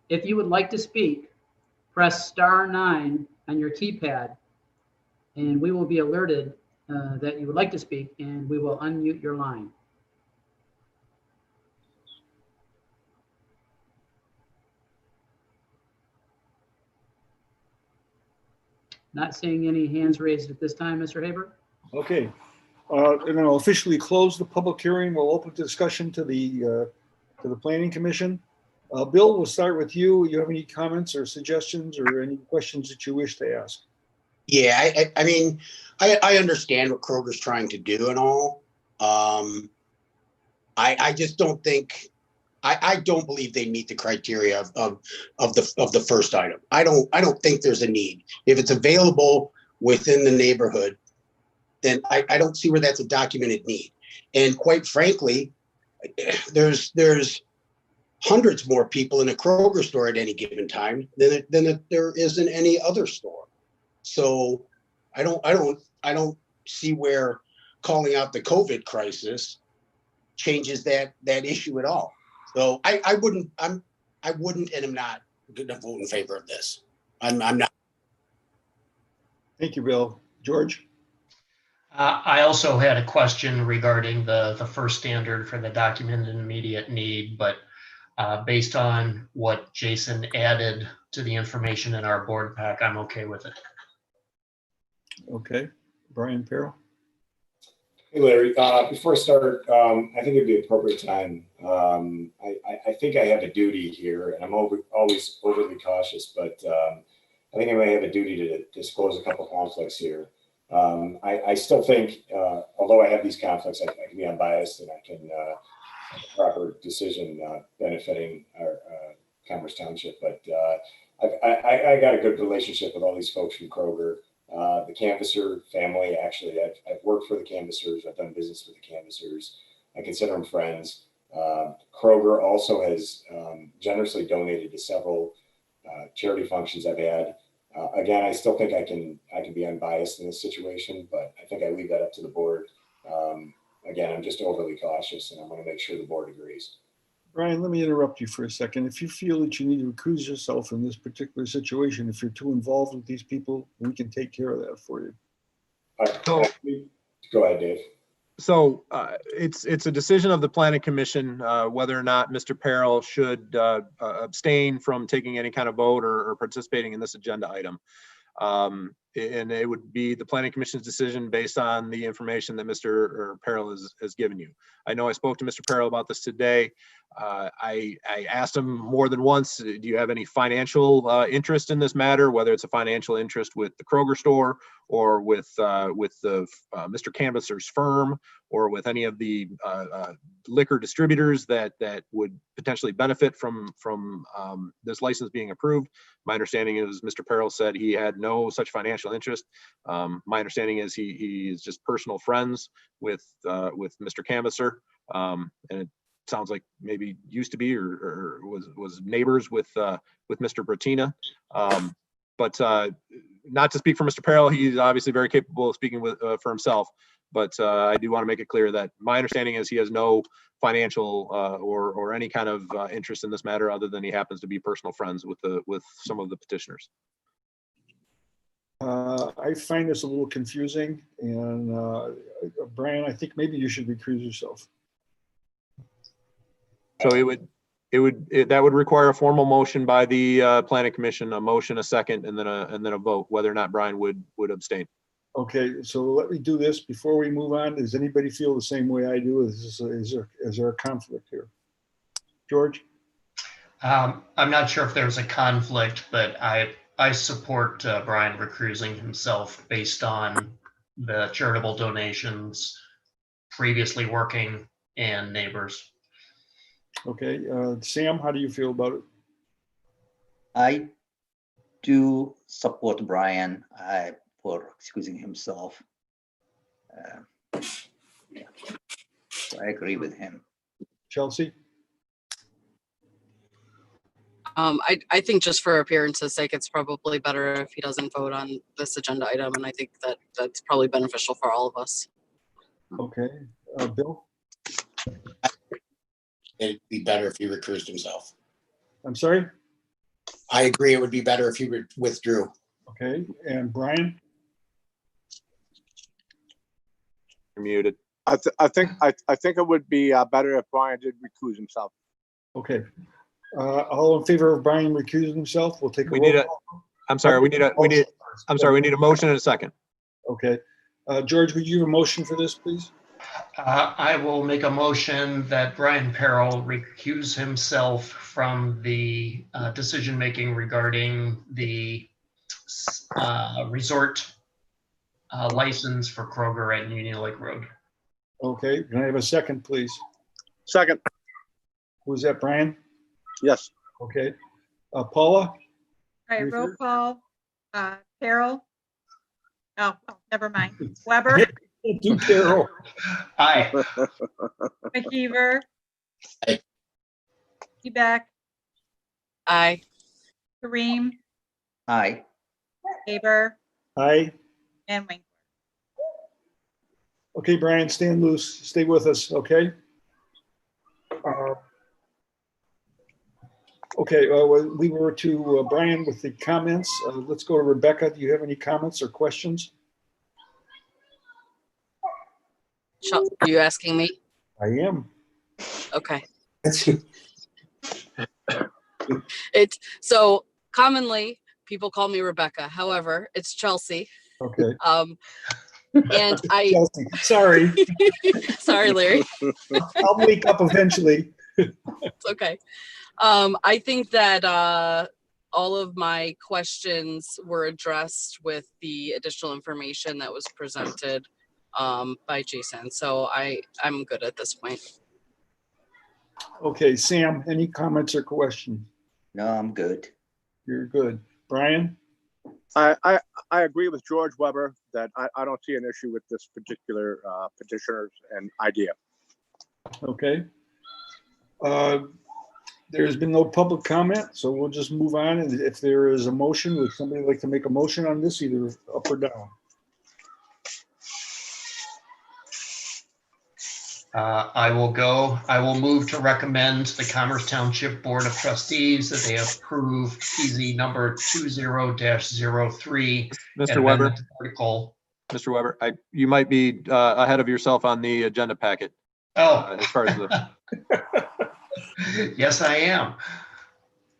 [SPEAKER 1] if you would like to speak, press *9 on your keypad, and we will be alerted that you would like to speak, and we will unmute your line. Not seeing any hands raised at this time, Mr. Haber.
[SPEAKER 2] Okay, and then I'll officially close the public hearing. We'll open discussion to the Planning Commission. Bill, we'll start with you. You have any comments or suggestions or any questions that you wish to ask?
[SPEAKER 9] Yeah, I mean, I understand what Kroger's trying to do and all. I just don't think, I don't believe they meet the criteria of the first item. I don't think there's a need. If it's available within the neighborhood, then I don't see where that's a documented need. And quite frankly, there's hundreds more people in a Kroger store at any given time than there is in any other store. So I don't see where calling out the COVID crisis changes that issue at all. So I wouldn't and I'm not going to vote in favor of this. I'm not.
[SPEAKER 2] Thank you, Bill. George?
[SPEAKER 8] I also had a question regarding the first standard for the documented immediate need, but based on what Jason added to the information in our board pack, I'm okay with it.
[SPEAKER 2] Okay, Brian Perro.
[SPEAKER 13] Hey Larry, before I start, I think it'd be appropriate time. I think I have a duty here, and I'm always overly cautious, but I think I may have a duty to disclose a couple conflicts here. I still think, although I have these conflicts, I can be unbiased and I can have a proper decision benefiting our Commerce Township. But I got a good relationship with all these folks from Kroger. The Canvasser family, actually, I've worked for the Canvassers. I've done business with the Canvassers. I consider them friends. Kroger also has generously donated to several charity functions I've had. Again, I still think I can be unbiased in this situation, but I think I leave that up to the board. Again, I'm just overly cautious, and I want to make sure the board agrees.
[SPEAKER 2] Brian, let me interrupt you for a second. If you feel that you need to recuse yourself in this particular situation, if you're too involved with these people, we can take care of that for you.
[SPEAKER 13] Go ahead, Dave.
[SPEAKER 3] So it's a decision of the Planning Commission whether or not Mr. Peril should abstain from taking any kind of vote or participating in this agenda item. And it would be the Planning Commission's decision based on the information that Mr. Peril has given you. I know I spoke to Mr. Peril about this today. I asked him more than once, do you have any financial interest in this matter, whether it's a financial interest with the Kroger store or with the Mr. Canvasser's firm or with any of the liquor distributors that would potentially benefit from this license being approved. My understanding is Mr. Peril said he had no such financial interest. My understanding is he is just personal friends with Mr. Canvasser, and it sounds like maybe used to be or was neighbors with Mr. Bratina. But not to speak for Mr. Peril, he's obviously very capable of speaking for himself. But I do want to make it clear that my understanding is he has no financial or any kind of interest in this matter, other than he happens to be personal friends with some of the petitioners.
[SPEAKER 2] I find this a little confusing, and Brian, I think maybe you should recuse yourself.
[SPEAKER 3] So that would require a formal motion by the Planning Commission, a motion, a second, and then a vote whether or not Brian would abstain.
[SPEAKER 2] Okay, so let me do this before we move on. Does anybody feel the same way I do? Is there a conflict here? George?
[SPEAKER 8] I'm not sure if there's a conflict, but I support Brian recusing himself based on the charitable donations, previously working, and neighbors.
[SPEAKER 2] Okay, Sam, how do you feel about it?
[SPEAKER 5] I do support Brian for excusing himself. Yeah. So I agree with him.
[SPEAKER 2] Chelsea?
[SPEAKER 4] I think just for appearance's sake, it's probably better if he doesn't vote on this agenda item, and I think that that's probably beneficial for all of us.
[SPEAKER 2] Okay, Bill?
[SPEAKER 9] It'd be better if he recused himself.
[SPEAKER 2] I'm sorry?
[SPEAKER 9] I agree. It would be better if he withdrew.
[SPEAKER 2] Okay, and Brian?
[SPEAKER 3] You're muted.
[SPEAKER 6] I think it would be better if Brian did recuse himself.
[SPEAKER 2] Okay. All in favor of Brian recusing himself? We'll take a
[SPEAKER 3] We need
[SPEAKER 2] roll
[SPEAKER 3] a,
[SPEAKER 2] call.
[SPEAKER 3] I'm sorry, we need a motion and a second.
[SPEAKER 2] Okay. George, would you have a motion for this, please?
[SPEAKER 8] I will make a motion that Brian Peril recuse himself from the decision-making regarding the resort license for Kroger at Union Lake Road.
[SPEAKER 2] Okay, can I have a second, please?
[SPEAKER 6] Second.
[SPEAKER 2] Who's that, Brian?
[SPEAKER 6] Yes.
[SPEAKER 2] Okay. Paula?
[SPEAKER 7] All right, roll call. Carol. Oh, never mind. Weber,
[SPEAKER 2] Do Carol.
[SPEAKER 8] Aye.
[SPEAKER 7] McKeever.
[SPEAKER 9] Aye.
[SPEAKER 7] Quebec,
[SPEAKER 4] Aye.
[SPEAKER 7] Kareem,
[SPEAKER 5] Aye.
[SPEAKER 7] Haber,
[SPEAKER 2] Aye.
[SPEAKER 7] and Winkler.
[SPEAKER 2] Okay, Brian, stand loose. Stay with us, okay? Okay, we were to Brian with the comments. Let's go to Rebecca. Do you have any comments or questions?
[SPEAKER 4] Are you asking me?
[SPEAKER 2] I am.
[SPEAKER 4] Okay. It's so commonly people call me Rebecca. However, it's Chelsea.
[SPEAKER 2] Okay.
[SPEAKER 4] And I
[SPEAKER 2] Chelsea, sorry.
[SPEAKER 4] sorry, Larry.
[SPEAKER 2] I'll wake up eventually.
[SPEAKER 4] It's okay. I think that all of my questions were addressed with the additional information that was presented by Jason. So I'm good at this point.
[SPEAKER 2] Okay, Sam, any comments or questions?
[SPEAKER 5] No, I'm good.
[SPEAKER 2] You're good. Brian?
[SPEAKER 6] I agree with George Weber that I don't see an issue with this particular petitioner's and idea.
[SPEAKER 2] Okay. There's been no public comment, so we'll just move on. And if there is a motion, would somebody like to make a motion on this, either up or down?
[SPEAKER 8] I will move to recommend the Commerce Township Board of Trustees that they approve PZ number 20-03.
[SPEAKER 3] Mr. Weber,
[SPEAKER 8] Article.
[SPEAKER 3] Mr. Weber, you might be ahead of yourself on the agenda packet.
[SPEAKER 8] Oh.
[SPEAKER 3] As far as the.
[SPEAKER 8] Yes, I am.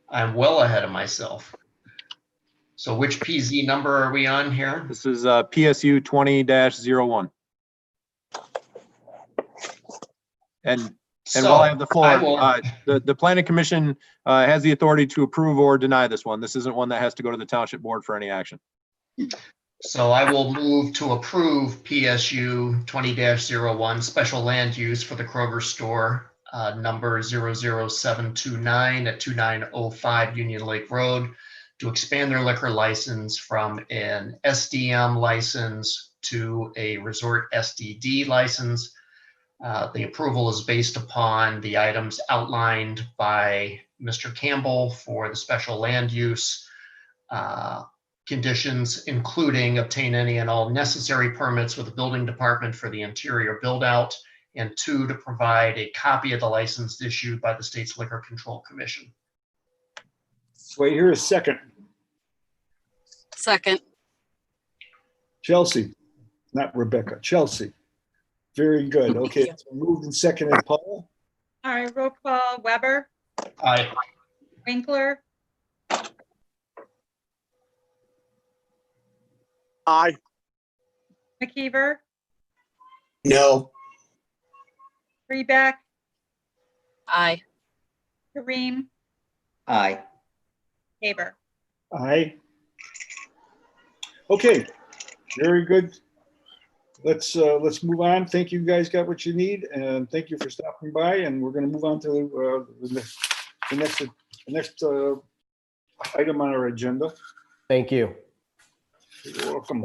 [SPEAKER 8] I'm well ahead of myself. So which PZ number are we on here?
[SPEAKER 3] This is PSU 20-01. And while I have the floor, the Planning Commission has the authority to approve or deny this one. This isn't one that has to go to the Township Board for any action.
[SPEAKER 8] So I will move to approve PSU 20-01 special land use for the Kroger store, number 00729 at 2905 Union Lake Road, to expand their liquor license from an SDM license to a resort SDD license. The approval is based upon the items outlined by Mr. Campbell for the special land use conditions, including obtain any and all necessary permits with the building department for the interior build out, and 2, to provide a copy of the license issued by the state's Liquor Control Commission.
[SPEAKER 2] Wait, here a second.
[SPEAKER 4] Second.
[SPEAKER 2] Chelsea, not Rebecca, Chelsea. Very good. Okay, it's moved and seconded. Paul?
[SPEAKER 7] All right, roll call. Weber,
[SPEAKER 8] Aye.
[SPEAKER 7] Winkler,
[SPEAKER 6] Aye.
[SPEAKER 7] McKeever,
[SPEAKER 9] No.
[SPEAKER 7] Rebeck,
[SPEAKER 4] Aye.
[SPEAKER 7] Kareem,
[SPEAKER 5] Aye.
[SPEAKER 7] Haber.
[SPEAKER 2] Aye. Okay, very good. let's move on. Thank you, guys got what you need, and thank you for stopping by. And we're going to move on to the next item on our agenda.
[SPEAKER 12] Thank you.
[SPEAKER 2] You're welcome.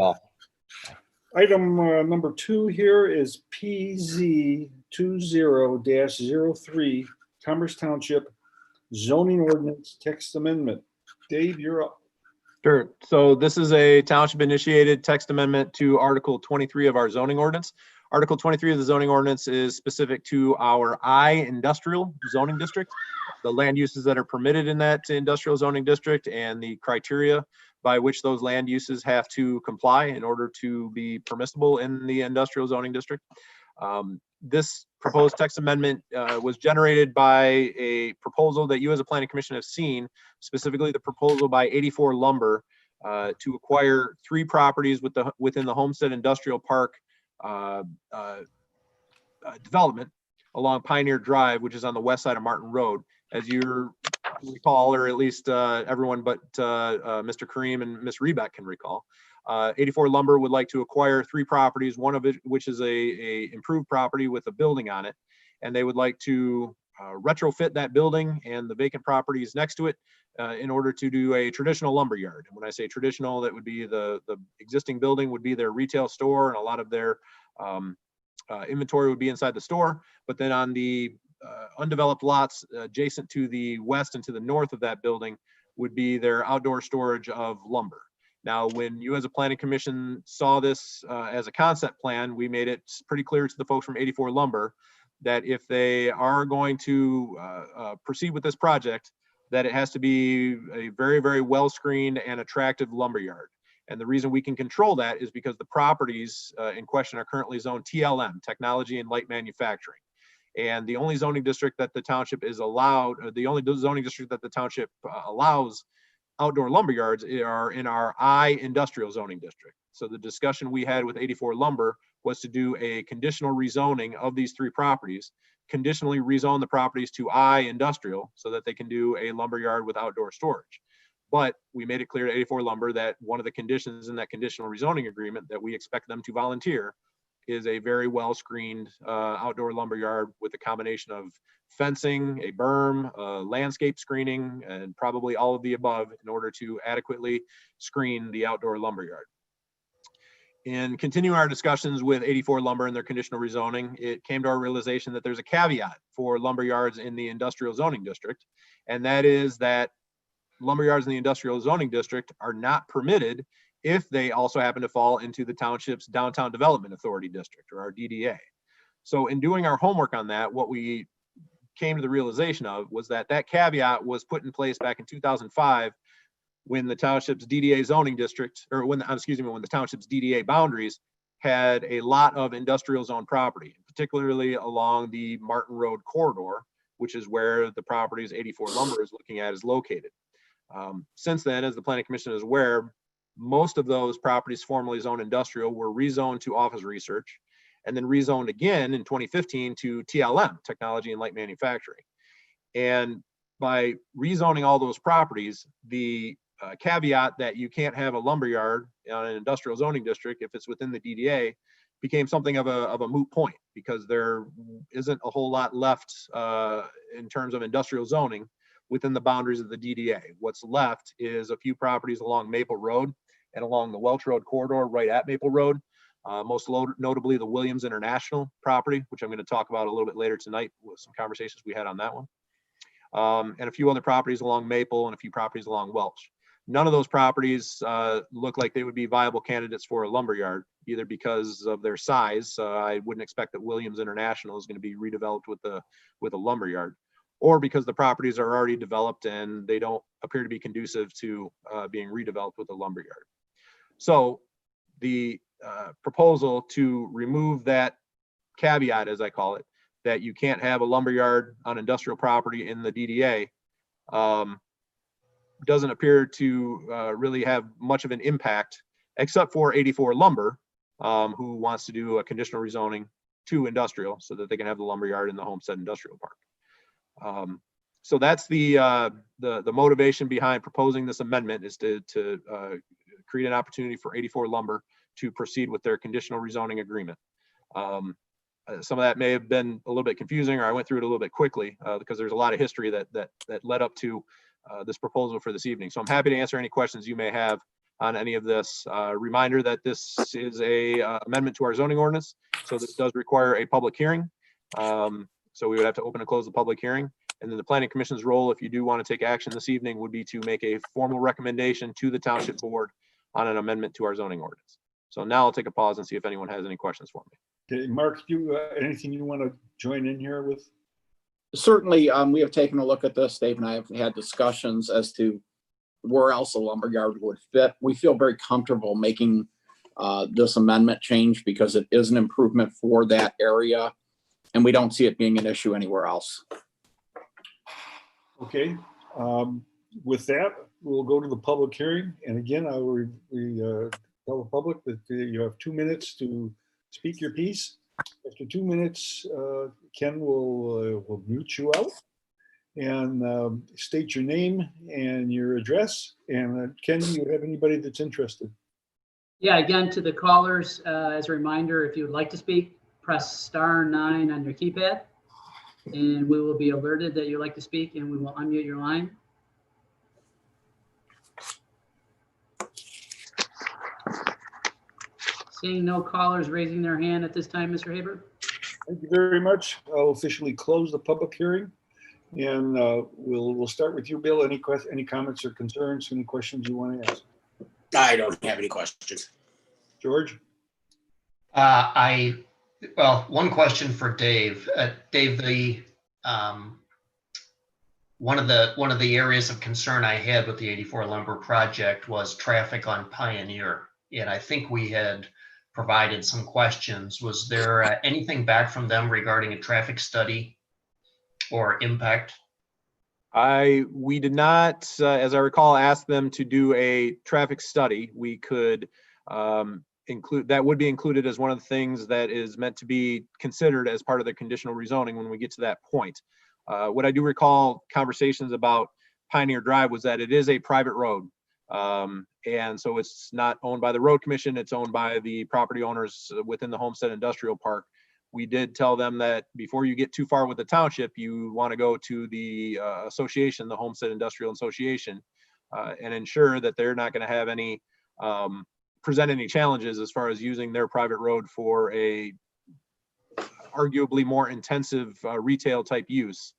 [SPEAKER 2] Item number 2 here is PZ 20-03 Commerce Township zoning ordinance text amendment. Dave, you're up.
[SPEAKER 3] Sure. So this is a township initiated text amendment to Article 23 of our zoning ordinance. Article 23 of the zoning ordinance is specific to our I industrial zoning district, the land uses that are permitted in that industrial zoning district, and the criteria by which those land uses have to comply in order to be permissible in the industrial zoning district. This proposed text amendment was generated by a proposal that you as a planning commission have seen, specifically the proposal by 84 Lumber to acquire 3 properties within the Homestead Industrial Park development along Pioneer Drive, which is on the west side of Martin Road. As you recall, or at least everyone but Mr. Kareem and Ms. Rebeck can recall, 84 Lumber would like to acquire 3 properties, one of which is a improved property with a building on it, and they would like to retrofit that building and the vacant properties next to it in order to do a traditional lumber yard. And when I say traditional, that would be the existing building would be their retail store, and a lot of their inventory would be inside the store. But then on the undeveloped lots adjacent to the west and to the north of that building would be their outdoor storage of lumber. Now, when you as a planning commission saw this as a concept plan, we made it pretty clear to the folks from 84 Lumber that if they are going to proceed with this project, that it has to be a very, very well screened and attractive lumber yard. And the reason we can control that is because the properties in question are currently zoned TLM, Technology and Light Manufacturing. And the only zoning district that the township is allowed, or the only zoning district that the township allows outdoor lumber yards are in our I industrial zoning district. So the discussion we had with 84 Lumber was to do a conditional rezoning of these 3 properties, conditionally rezone the properties to I industrial so that they can do a lumber yard with outdoor storage. But we made it clear to 84 Lumber that one of the conditions in that conditional rezoning agreement that we expect them to volunteer is a very well screened outdoor lumber yard with a combination of fencing, a berm, landscape screening, and probably all of the above in order to adequately screen the outdoor lumber yard. In continuing our discussions with 84 Lumber and their conditional rezoning, it came to our realization that there's a caveat for lumber yards in the industrial zoning district, and that is that lumber yards in the industrial zoning district are not permitted if they also happen to fall into the township's Downtown Development Authority district, or our DDA. So in doing our homework on that, what we came to the realization of was that that caveat was put in place back in 2005 when the township's DDA zoning district, or when the township's DDA boundaries had a lot of industrial zone property, particularly along the Martin Road corridor, which is where the properties 84 Lumber is looking at is located. Since then, as the Planning Commission is aware, most of those properties formerly zoned industrial were rezoned to office research and then rezoned again in 2015 to TLM, Technology and Light Manufacturing. And by rezoning all those properties, the caveat that you can't have a lumber yard on an industrial zoning district if it's within the DDA became something of a moot point, because there isn't a whole lot left in terms of industrial zoning within the boundaries of the DDA. What's left is a few properties along Maple Road and along the Welch Road corridor right at Maple Road, most notably the Williams International property, which I'm going to talk about a little bit later tonight with some conversations we had on that one, and a few other properties along Maple and a few properties along Welch. None of those properties look like they would be viable candidates for a lumber yard, either because of their size. I wouldn't expect that Williams International is going to be redeveloped with a lumber yard, or because the properties are already developed and they don't appear to be conducive to being redeveloped with a lumber yard. So the proposal to remove that caveat, as I call it, that you can't have a lumber yard on industrial property in the DDA, doesn't appear to really have much of an impact, except for 84 Lumber, who wants to do a conditional rezoning to industrial so that they can have the lumber yard in the Homestead Industrial Park. So that's the motivation behind proposing this amendment, is to create an opportunity for 84 Lumber to proceed with their conditional rezoning agreement. Some of that may have been a little bit confusing, or I went through it a little bit quickly because there's a lot of history that led up to this proposal for this evening. So I'm happy to answer any questions you may have on any of this. Reminder that this is a amendment to our zoning ordinance, so this does require a public hearing. So we would have to open and close the public hearing. And then the planning commission's role, if you do want to take action this evening, would be to make a formal recommendation to the township board on an amendment to our zoning ordinance. So now I'll take a pause and see if anyone has any questions for me.
[SPEAKER 2] Okay, Mark, anything you want to join in here with?
[SPEAKER 10] Certainly, we have taken a look at this. Dave and I have had discussions as to where else a lumberyard would fit. We feel very comfortable making this amendment change because it is an improvement for that area, and we don't see it being an issue anywhere else.
[SPEAKER 2] Okay, with that, we'll go to the public hearing. And again, I will tell the public that you have 2 minutes to speak your piece. After 2 minutes, Ken will mute you out and state your name and your address. And Ken, do you have anybody that's interested?
[SPEAKER 1] Yeah, again, to the callers, as a reminder, if you would like to speak, press *9 on your keypad, and we will be alerted that you'd like to speak, and we will unmute your line. Seeing no callers raising their hand at this time, Mr. Haber.
[SPEAKER 2] Thank you very much. I'll officially close the public hearing, and we'll start with you, Bill. Any comments or concerns? Any questions you want to ask?
[SPEAKER 9] I don't have any questions.
[SPEAKER 2] George?
[SPEAKER 8] Well, one question for Dave. Dave, one of the areas of concern I had with the 84 Lumber project was traffic on Pioneer, and I think we had provided some questions. Was there anything back from them regarding a traffic study or impact?
[SPEAKER 3] We did not, as I recall, ask them to do a traffic study. We could include, that would be included as one of the things that is meant to be considered as part of the conditional rezoning when we get to that point. What I do recall conversations about Pioneer Drive was that it is a private road. And so it's not owned by the road commission, it's owned by the property owners within the Homestead Industrial Park. We did tell them that before you get too far with the township, you want to go to the association, the Homestead Industrial Association, and ensure that they're not going to have any, present any challenges as far as using their private road for a arguably more intensive retail type use,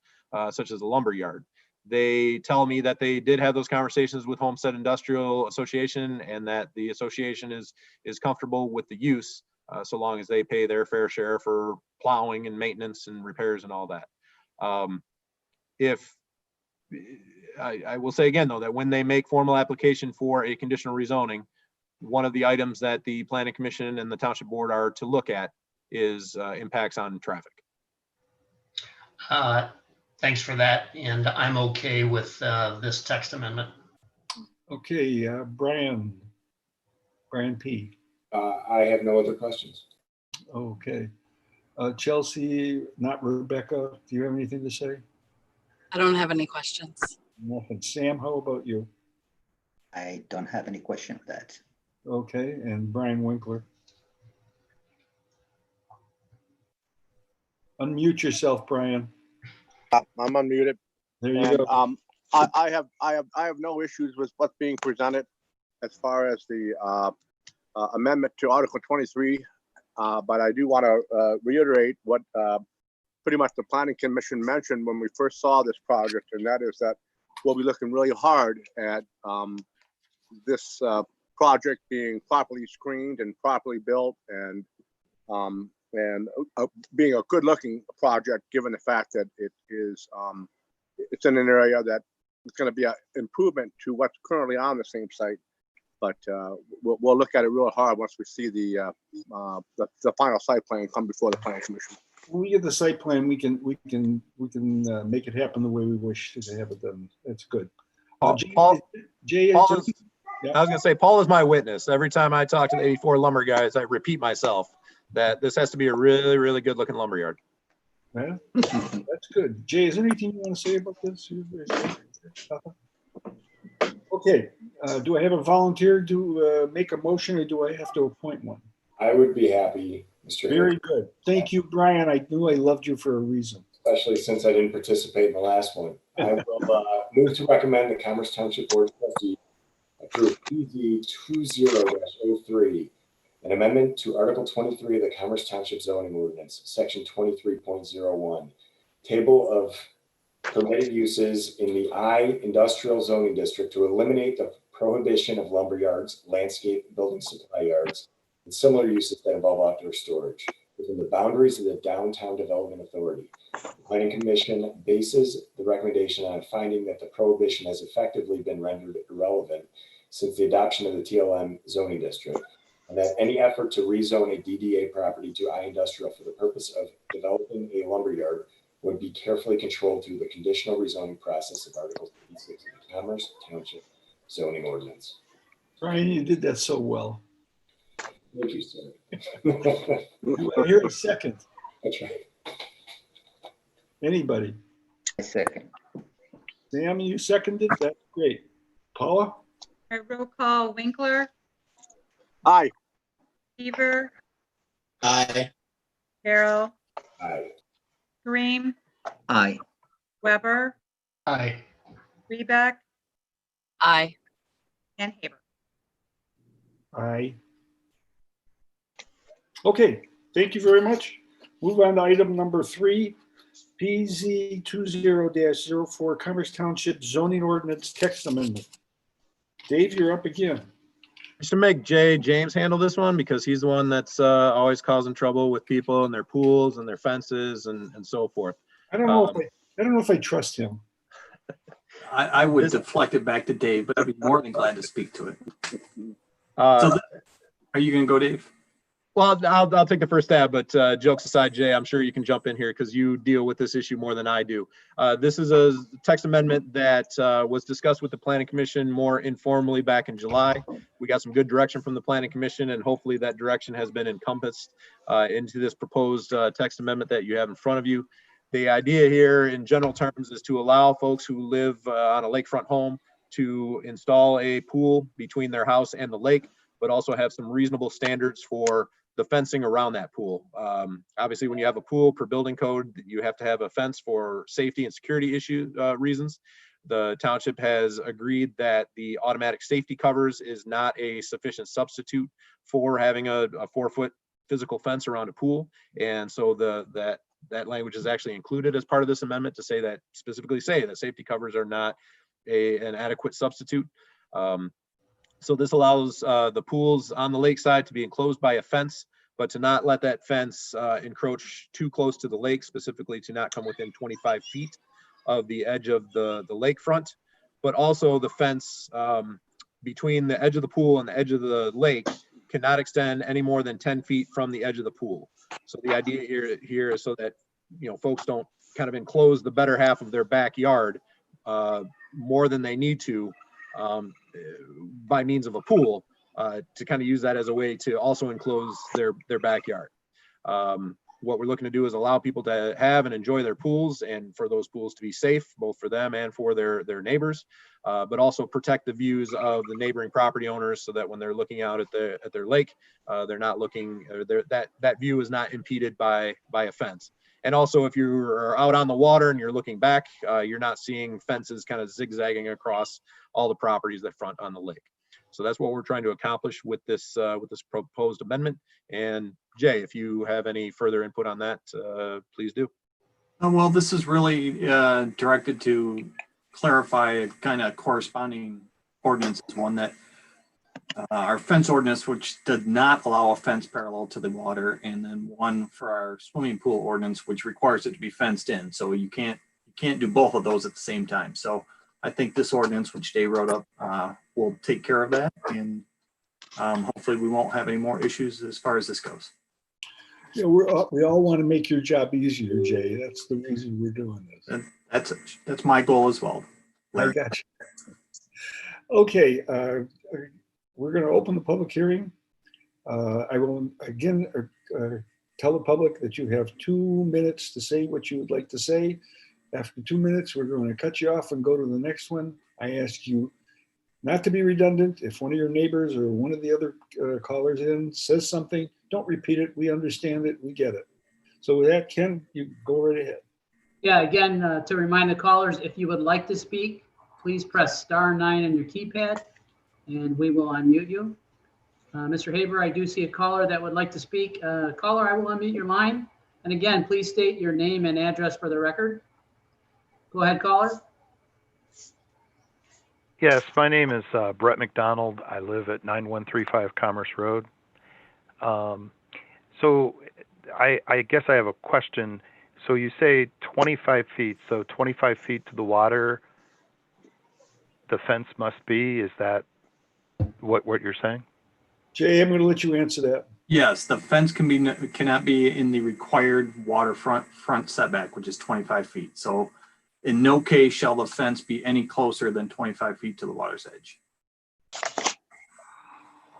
[SPEAKER 3] such as a lumber yard. They tell me that they did have those conversations with Homestead Industrial Association and that the association is comfortable with the use so long as they pay their fair share for plowing and maintenance and repairs and all that. I will say again, though, that when they make formal application for a conditional rezoning, one of the items that the Planning Commission and the Township Board are to look at is impacts on traffic.
[SPEAKER 8] Thanks for that, and I'm okay with this text amendment.
[SPEAKER 2] Okay, Brian P.
[SPEAKER 13] I have no other questions.
[SPEAKER 2] Okay. Chelsea, not Rebecca, do you have anything to say?
[SPEAKER 4] I don't have any questions.
[SPEAKER 2] Nothing. Sam, how about you?
[SPEAKER 5] I don't have any question with that.
[SPEAKER 2] Okay, and Brian Winkler. Unmute yourself, Brian.
[SPEAKER 6] I'm unmuted.
[SPEAKER 2] There you
[SPEAKER 6] And
[SPEAKER 2] go.
[SPEAKER 6] I have no issues with what's being presented as far as the amendment to Article 23. But I do want to reiterate what pretty much the Planning Commission mentioned when we first saw this project, and that is that we'll be looking really hard at this project being properly screened and properly built, and being a good-looking project, given the fact that it is it's in an area that it's going to be an improvement to what's currently on the same site. But we'll look at it real hard once we see the final site plan come before the Planning Commission.
[SPEAKER 2] When we get the site plan, we can make it happen the way we wish to have it done. That's good. Jay,
[SPEAKER 3] I was going to say, Paul is my witness. Every time I talk to the 84 lumber guys, I repeat myself that this has to be a really, really good looking lumberyard.
[SPEAKER 2] Yeah, that's good. Jay, is there anything you want to say about this? Okay, Do I have a volunteer to make a motion, or do I have to appoint one?
[SPEAKER 13] I would be happy, Mr.
[SPEAKER 2] Very
[SPEAKER 13] Harris,
[SPEAKER 2] good. Thank you, Brian. I knew I loved you for a reason.
[SPEAKER 13] especially since I didn't participate in the last one. I will move to recommend the Commerce Township Board of Trustees approve PZ 20-03, an amendment to Article 23 of the Commerce Township zoning ordinance, Section 23.01, table of permitted uses in the I industrial zoning district to eliminate the prohibition of lumber yards, landscape building supply yards, and similar uses that involve outdoor storage within the boundaries of the Downtown Development Authority. The Planning Commission bases the recommendation on finding that the prohibition has effectively been rendered irrelevant since the adoption of the TLM zoning district, and that any effort to rezone a DDA property to I industrial for the purpose of developing a lumberyard would be carefully controlled through the conditional rezoning process of Article 36 of the Commerce Township zoning ordinance.
[SPEAKER 2] Brian, you did that so well.
[SPEAKER 13] Thank you, sir.
[SPEAKER 2] Do I hear a second?
[SPEAKER 13] That's right.
[SPEAKER 2] Anybody?
[SPEAKER 5] I second.
[SPEAKER 2] Sam, you seconded? That's great. Paula?
[SPEAKER 7] I roll call Winkler,
[SPEAKER 6] Aye.
[SPEAKER 7] Seaver,
[SPEAKER 9] Aye.
[SPEAKER 7] Carol,
[SPEAKER 13] Aye.
[SPEAKER 7] Kareem,
[SPEAKER 5] Aye.
[SPEAKER 7] Weber,
[SPEAKER 8] Aye.
[SPEAKER 7] Rebeck,
[SPEAKER 4] Aye.
[SPEAKER 7] and Haber.
[SPEAKER 2] Aye. Okay, thank you very much. Move on to item number 3, PZ 20-04, Commerce Township zoning ordinance text amendment. Dave, you're up again.
[SPEAKER 3] I should make James handle this one because he's the one that's always causing trouble with people and their pools and their fences and so forth.
[SPEAKER 2] I don't know if I trust him.
[SPEAKER 11] I would deflect it back to Dave, but I'd be more than glad to speak to it.
[SPEAKER 3] Uh,
[SPEAKER 11] Are you going to go, Dave?
[SPEAKER 3] Well, I'll take the first stab, but jokes aside, Jay, I'm sure you can jump in here because you deal with this issue more than I do. This is a text amendment that was discussed with the Planning Commission more informally back in July. We got some good direction from the Planning Commission, and hopefully that direction has been encompassed into this proposed text amendment that you have in front of you. The idea here in general terms is to allow folks who live on a lakefront home to install a pool between their house and the lake, but also have some reasonable standards for the fencing around that pool. Obviously, when you have a pool per building code, you have to have a fence for safety and security issue reasons. The township has agreed that the automatic safety covers is not a sufficient substitute for having a 4-foot physical fence around a pool. And so that language is actually included as part of this amendment to say that, specifically say that safety covers are not an adequate substitute. So this allows the pools on the lakeside to be enclosed by a fence, but to not let that fence encroach too close to the lake, specifically to not come within 25 feet of the edge of the lakefront, but also the fence between the edge of the pool and the edge of the lake cannot extend any more than 10 feet from the edge of the pool. So the idea here is so that, folks don't kind of enclose the better half of their backyard more than they need to by means of a pool to kind of use that as a way to also enclose their backyard. What we're looking to do is allow people to have and enjoy their pools, and for those pools to be safe, both for them and for their neighbors, but also protect the views of the neighboring property owners so that when they're looking out at their lake, they're not looking, that view is not impeded by a fence. And also, if you're out on the water and you're looking back, you're not seeing fences kind of zigzagging across all the properties that front on the lake. So that's what we're trying to accomplish with this proposed amendment. And Jay, if you have any further input on that, please do.
[SPEAKER 11] Well, this is really directed to clarify a kind of corresponding ordinance, one that our fence ordinance, which did not allow a fence parallel to the water, and then one for our swimming pool ordinance, which requires it to be fenced in. So you can't do both of those at the same time. So I think this ordinance, which Dave wrote up, will take care of that, and hopefully we won't have any more issues as far as this goes.
[SPEAKER 2] Yeah, we all want to make your job easier, Jay. That's the reason we're doing this.
[SPEAKER 11] That's my goal as well, Larry.
[SPEAKER 2] I got you. Okay, we're going to open the public hearing. I will again tell the public that you have 2 minutes to say what you would like to say. After 2 minutes, we're going to cut you off and go to the next one. I ask you Not to be redundant, if one of your neighbors or one of the other callers in says something, don't repeat it. We understand it. We get it. So with that, Ken, you go right ahead.
[SPEAKER 1] Yeah, again, to remind the callers, if you would like to speak, please press *9 on your keypad and we will unmute you. Mr. Haber, I do see a caller that would like to speak. Caller, I will unmute your line. And again, please state your name and address for the record. Go ahead, caller.
[SPEAKER 14] Yes, my name is Brett McDonald. I live at 9135 Commerce Road. So I guess I have a question. So you say 25 feet, so 25 feet to the water, the fence must be, is that what you're saying?
[SPEAKER 2] Jay, I'm going to let you answer that.
[SPEAKER 11] Yes, the fence cannot be in the required waterfront front setback, which is 25 feet. So in no case shall the fence be any closer than 25 feet to the water's edge.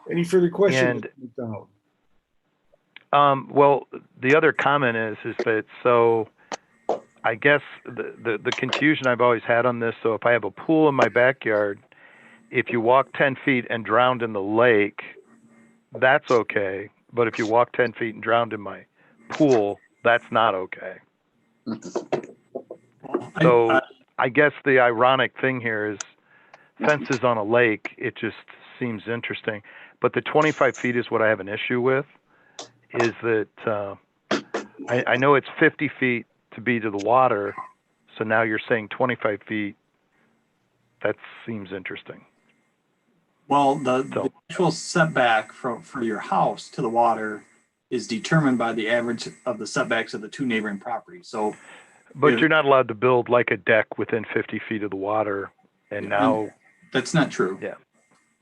[SPEAKER 2] Any further questions,
[SPEAKER 14] And-
[SPEAKER 2] McDonald?
[SPEAKER 14] Well, the other comment is that, so I guess the confusion I've always had on this, so if I have a pool in my backyard, if you walk 10 feet and drowned in the lake, that's okay. But if you walk 10 feet and drowned in my pool, that's not okay. So I guess the ironic thing here is fences on a lake, it just seems interesting. But the 25 feet is what I have an issue with, is that I know it's 50 feet to be to the water. So now you're saying 25 feet. That seems interesting.
[SPEAKER 11] Well, the actual setback for your house to the water is determined by the average of the setbacks of the two neighboring properties. So,
[SPEAKER 14] But you're not allowed to build like a deck within 50 feet of the water. And now
[SPEAKER 11] that's not true.
[SPEAKER 14] Yeah.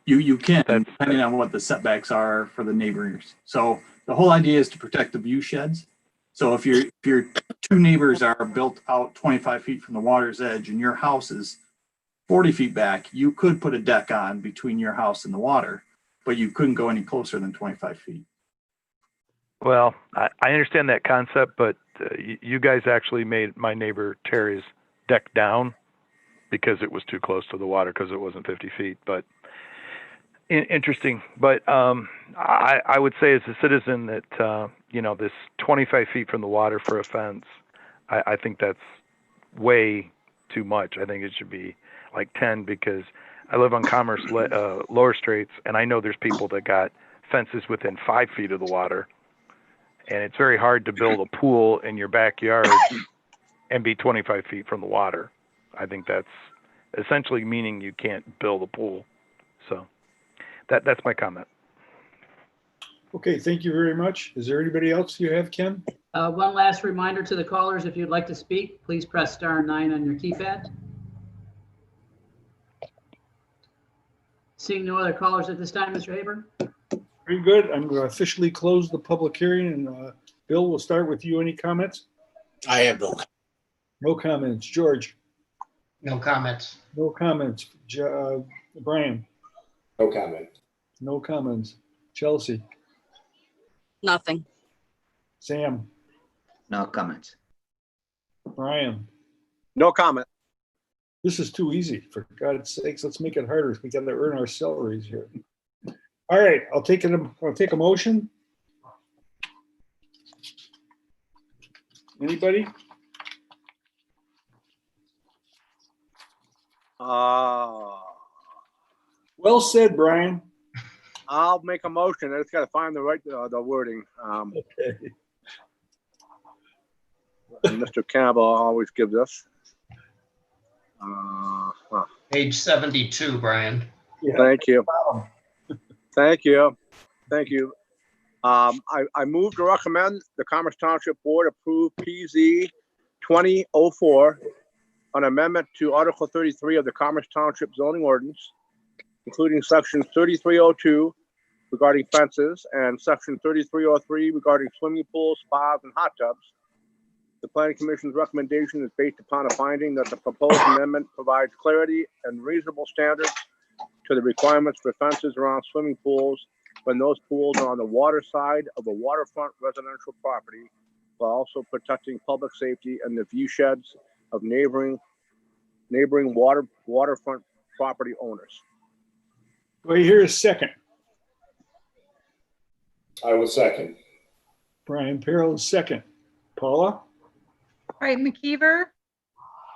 [SPEAKER 11] You can, depending on what the setbacks are for the neighbors. So the whole idea is to protect the view sheds. So if your two neighbors are built out 25 feet from the water's edge and your house is 40 feet back, you could put a deck on between your house and the water, but you couldn't go any closer than 25 feet.
[SPEAKER 14] Well, I understand that concept, but you guys actually made my neighbor Terry's deck down because it was too close to the water because it wasn't 50 feet. But interesting. But I would say as a citizen that, this 25 feet from the water for a fence, I think that's way too much. I think it should be like 10 because I live on Commerce Lower Straits, and I know there's people that got fences within 5 feet of the water. And it's very hard to build a pool in your backyard and be 25 feet from the water. I think that's essentially meaning you can't build a pool. So that's my comment.
[SPEAKER 2] Okay, thank you very much. Is there anybody else you have, Ken?
[SPEAKER 1] One last reminder to the callers, if you'd like to speak, please press *9 on your keypad. Seeing no other callers at this time, Mr. Haber?
[SPEAKER 2] Very good. I'm going to officially close the public hearing, and Bill, we'll start with you. Any comments?
[SPEAKER 9] I have
[SPEAKER 2] No comments. George?
[SPEAKER 8] No comments.
[SPEAKER 2] No comments. Brian?
[SPEAKER 13] No comment.
[SPEAKER 2] No comments. Chelsea?
[SPEAKER 4] Nothing.
[SPEAKER 2] Sam?
[SPEAKER 5] No comments.
[SPEAKER 2] Brian?
[SPEAKER 6] No comment.
[SPEAKER 2] This is too easy. For God's sakes, let's make it harder. We got to earn our salaries here. All right, I'll take a motion. Anybody? Well said, Brian.
[SPEAKER 6] I'll make a motion. I just got to find the right the wording.
[SPEAKER 2] Okay.
[SPEAKER 6] Mr. Campbell always gives us.
[SPEAKER 8] Page 72, Brian.
[SPEAKER 2] Yeah.
[SPEAKER 6] Thank you. Thank you. Thank you. I move to recommend the Commerce Township Board approve PZ 2004, an amendment to Article 33 of the Commerce Township zoning ordinance, including section 3302 regarding fences and section 3303 regarding swimming pools, spas, and hot tubs. The Planning Commission's recommendation is based upon a finding that the proposed amendment provides clarity and reasonable standards to the requirements for fences around swimming pools when those pools are on the water side of a waterfront residential property, while also protecting public safety and the view sheds of neighboring waterfront property owners.
[SPEAKER 2] Do I hear a second?
[SPEAKER 13] I will second.
[SPEAKER 2] Brian Peril is second. Paula?
[SPEAKER 7] All right, McKeever,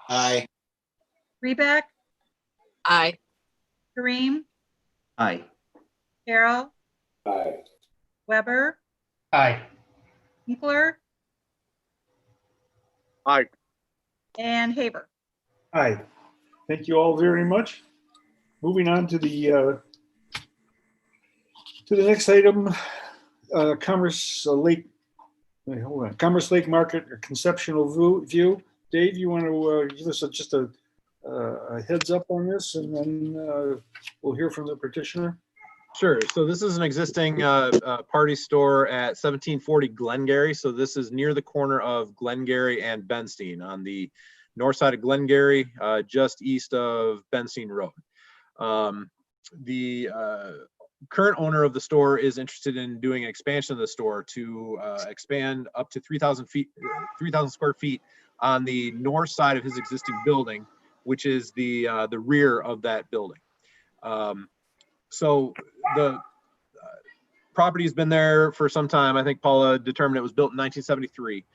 [SPEAKER 9] Aye.
[SPEAKER 7] Rebeck,
[SPEAKER 4] Aye.
[SPEAKER 7] Kareem,
[SPEAKER 5] Aye.
[SPEAKER 7] Carol,
[SPEAKER 13] Aye.
[SPEAKER 7] Weber,
[SPEAKER 8] Aye.
[SPEAKER 7] Winkler,
[SPEAKER 6] Aye.
[SPEAKER 7] and Haber.
[SPEAKER 2] Aye. Thank you all very much. Moving on to the next item, Commerce Lake. Wait, hold on. Commerce Lake Market conceptual view. Dave, you want to give us just a heads up on this, and then we'll hear from the petitioner.
[SPEAKER 3] Sure. So this is an existing party store at 1740 Glengarry. So this is near the corner of Glengarry and Benstein on the north side of Glengarry, just east of Benstein Road. The current owner of the store is interested in doing an expansion of the store to expand up to 3,000 square feet on the north side of his existing building, which is the rear of that building. So the property's been there for some time. I think Paula determined it was built in 1973.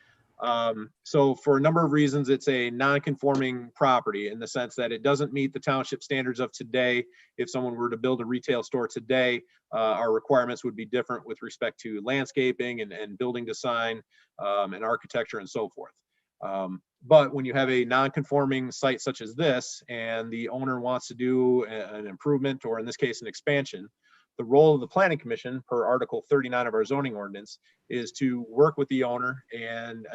[SPEAKER 3] So for a number of reasons, it's a non-conforming property in the sense that it doesn't meet the township standards of today. If someone were to build a retail store today, our requirements would be different with respect to landscaping and building design and architecture and so forth. But when you have a non-conforming site such as this and the owner wants to do an improvement, or in this case, an expansion, the role of the Planning Commission per Article 39 of our zoning ordinance is to work with the owner and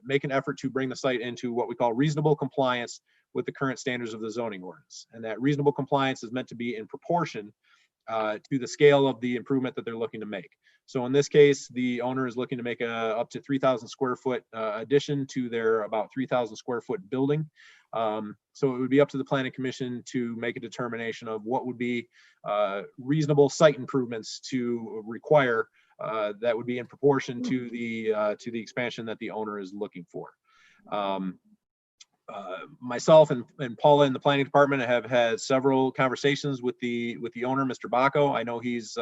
[SPEAKER 3] make an effort to bring the site into what we call reasonable compliance with the current standards of the zoning ordinance. And that reasonable compliance is meant to be in proportion to the scale of the improvement that they're looking to make. So in this case, the owner is looking to make a up to 3,000 square foot addition to their about 3,000 square foot building. So it would be up to the Planning Commission to make a determination of what would be reasonable site improvements to require that would be in proportion to the expansion that the owner is looking for. Myself and Paula in the planning department have had several conversations with the owner, Mr. Bacco. I know he's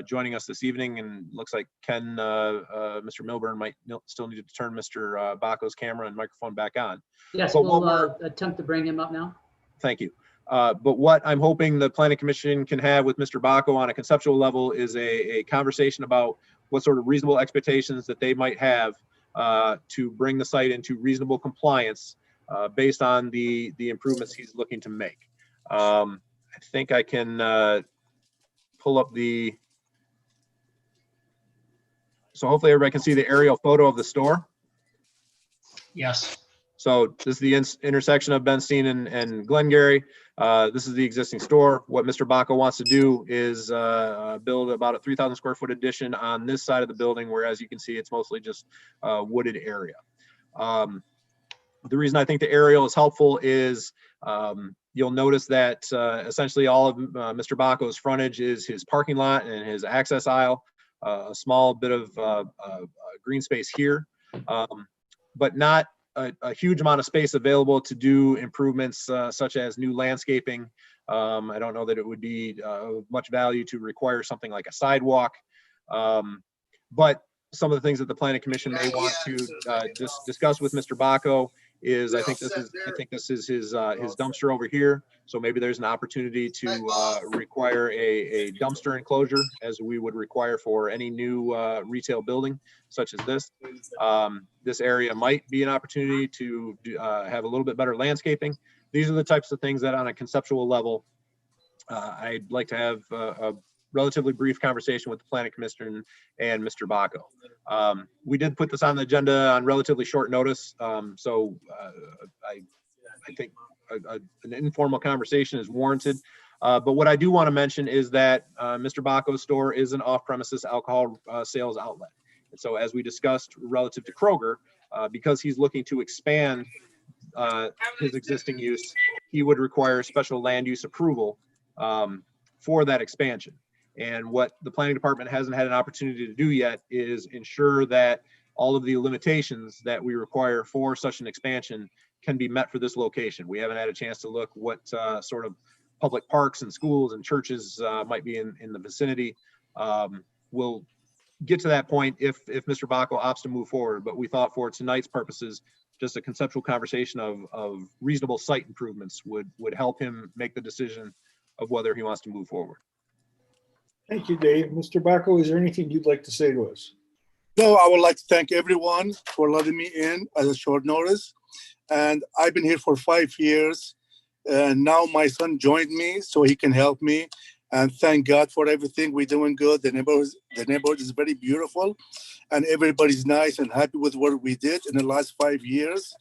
[SPEAKER 3] joining us this evening, and looks like Mr. Milburn might still need to turn Mr. Bacco's camera and microphone back on.
[SPEAKER 1] Yes,
[SPEAKER 3] But
[SPEAKER 1] we'll attempt to bring him up now.
[SPEAKER 3] Thank you. But what I'm hoping the Planning Commission can have with Mr. Bacco on a conceptual level is a conversation about what sort of reasonable expectations that they might have to bring the site into reasonable compliance based on the improvements he's looking to make. I think I can pull up so hopefully everybody can see the aerial photo of the store.
[SPEAKER 8] Yes.
[SPEAKER 3] So this is the intersection of Benstein and Glengarry. This is the existing store. What Mr. Bacco wants to do is build about a 3,000 square foot addition on this side of the building, whereas you can see it's mostly just wooded area. The reason I think the aerial is helpful is you'll notice that essentially all of Mr. Bacco's frontage is his parking lot and his access aisle, a small bit of green space here, but not a huge amount of space available to do improvements such as new landscaping. I don't know that it would be of much value to require something like a sidewalk, but some of the things that the Planning Commission may want to discuss with Mr. Bacco is I think this is his dumpster over here. So maybe there's an opportunity to require a dumpster enclosure, as we would require for any new retail building such as this. This area might be an opportunity to have a little bit better landscaping. These are the types of things that on a conceptual level, I'd like to have a relatively brief conversation with the Planning Commission and Mr. Bacco. We did put this on the agenda on relatively short notice, so I think an informal conversation is warranted. But what I do want to mention is that Mr. Bacco's store is an off-premises alcohol sales outlet. And so as we discussed relative to Kroger, because he's looking to expand his existing use, he would require special land use approval for that expansion. And what the planning department hasn't had an opportunity to do yet is ensure that all of the limitations that we require for such an expansion can be met for this location. We haven't had a chance to look what sort of public parks and schools and churches might be in the vicinity. We'll get to that point if Mr. Bacco opts to move forward, but we thought for tonight's purposes, just a conceptual conversation of reasonable site improvements would help him make the decision of whether he wants to move forward.
[SPEAKER 2] Thank you, Dave. Mr. Bacco, is there anything you'd like to say to us?
[SPEAKER 15] No, I would like to thank everyone for letting me in at a short notice. And I've been here for 5 years. And now my son joined me so he can help me. And thank God for everything. We're doing good. The neighborhood is very beautiful. And everybody's nice and happy with what we did in the last 5 years.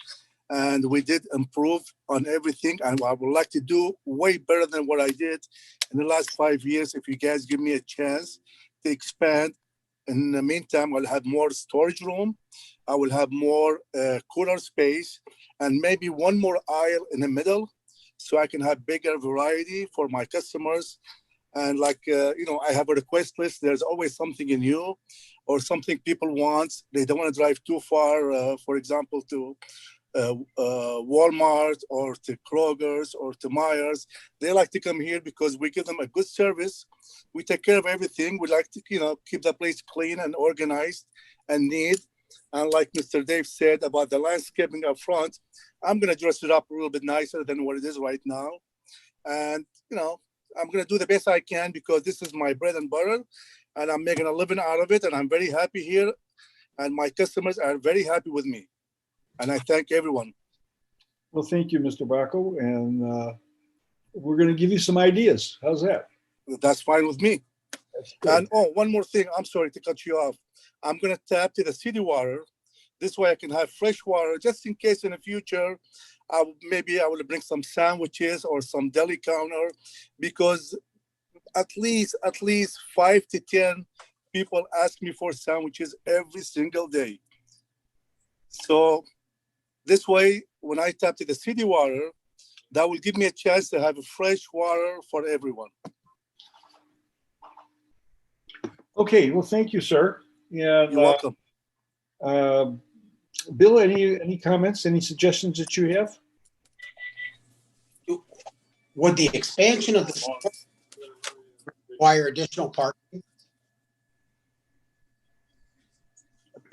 [SPEAKER 15] And we did improve on everything. And I would like to do way better than what I did in the last 5 years if you guys give me a chance to expand. In the meantime, I'll have more storage room. I will have more cooler space and maybe one more aisle in the middle so I can have bigger variety for my customers. And like, I have a request list. There's always something new or something people want. They don't want to drive too far, for example, to Walmart or to Kroger's or to Myers. They like to come here because we give them a good service. We take care of everything. We like to, keep the place clean and organized and neat. And like Mr. Dave said about the landscaping up front, I'm going to dress it up a little bit nicer than what it is right now. And, I'm going to do the best I can because this is my bread and butter and I'm making a living out of it. And I'm very happy here. And my customers are very happy with me. And I thank everyone.
[SPEAKER 2] Well, thank you, Mr. Bacco. And we're going to give you some ideas. How's that?
[SPEAKER 15] That's fine with me. And one more thing. I'm sorry to cut you off. I'm going to tap to the city water. This way I can have fresh water just in case in the future, maybe I will bring some sandwiches or some deli counter because at least 5 to 10 people ask me for sandwiches every single day. So this way, when I tap to the city water, that will give me a chance to have fresh water for everyone.
[SPEAKER 2] Okay, well, thank you, sir. Yeah,
[SPEAKER 15] You're welcome.
[SPEAKER 2] Bill, any comments, any suggestions that you have?
[SPEAKER 9] Would the expansion of the store require additional parking?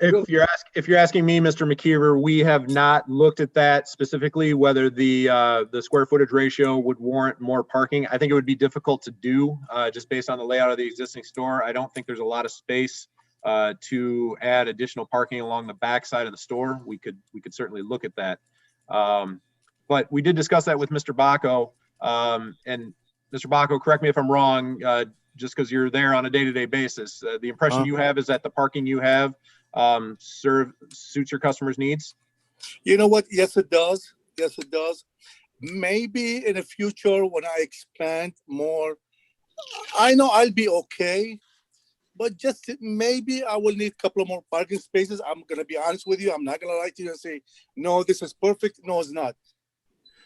[SPEAKER 3] If you're asking me, Mr. McKeever, we have not looked at that specifically, whether the square footage ratio would warrant more parking. I think it would be difficult to do just based on the layout of the existing store. I don't think there's a lot of space to add additional parking along the back side of the store. We could certainly look at that. But we did discuss that with Mr. Bacco. And Mr. Bacco, correct me if I'm wrong, just because you're there on a day-to-day basis. The impression you have is that the parking you have suits your customers' needs?
[SPEAKER 15] You know what? Yes, it does. Yes, it does. Maybe in the future when I expand more, I know I'll be okay, but just maybe I will need a couple of more parking spaces. I'm going to be honest with you. I'm not going to lie to you and say, no, this is perfect. No, it's not.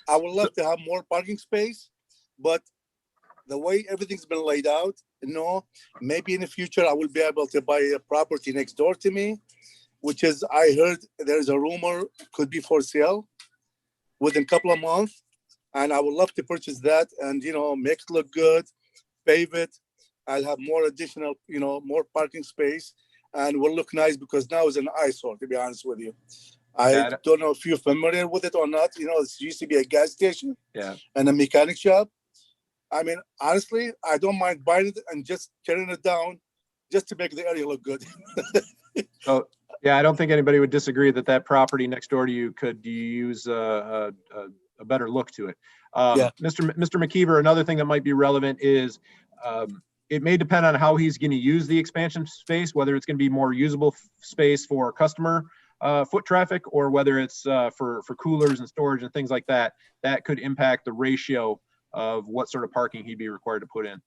[SPEAKER 15] I would love to have more parking space, but the way everything's been laid out, maybe in the future I will be able to buy a property next door to me, which is, I heard there's a rumor could be for sale within a couple of months. And I would love to purchase that and, make it look good, pave it. I'll have more additional, more parking space and will look nice because now it's an eyesore, to be honest with you. I don't know if you're familiar with it or not. It used to be a gas station and a mechanic shop. I mean, honestly, I don't mind buying it and just tearing it down just to make the area look good.
[SPEAKER 3] So, yeah, I don't think anybody would disagree that property next door to you could use a better look to it. Mr. McKeever, another thing that might be relevant is it may depend on how he's going to use the expansion space, whether it's going to be more usable space for customer foot traffic or whether it's for coolers and storage and things like that. That could impact the ratio of what sort of parking he'd be required to put in.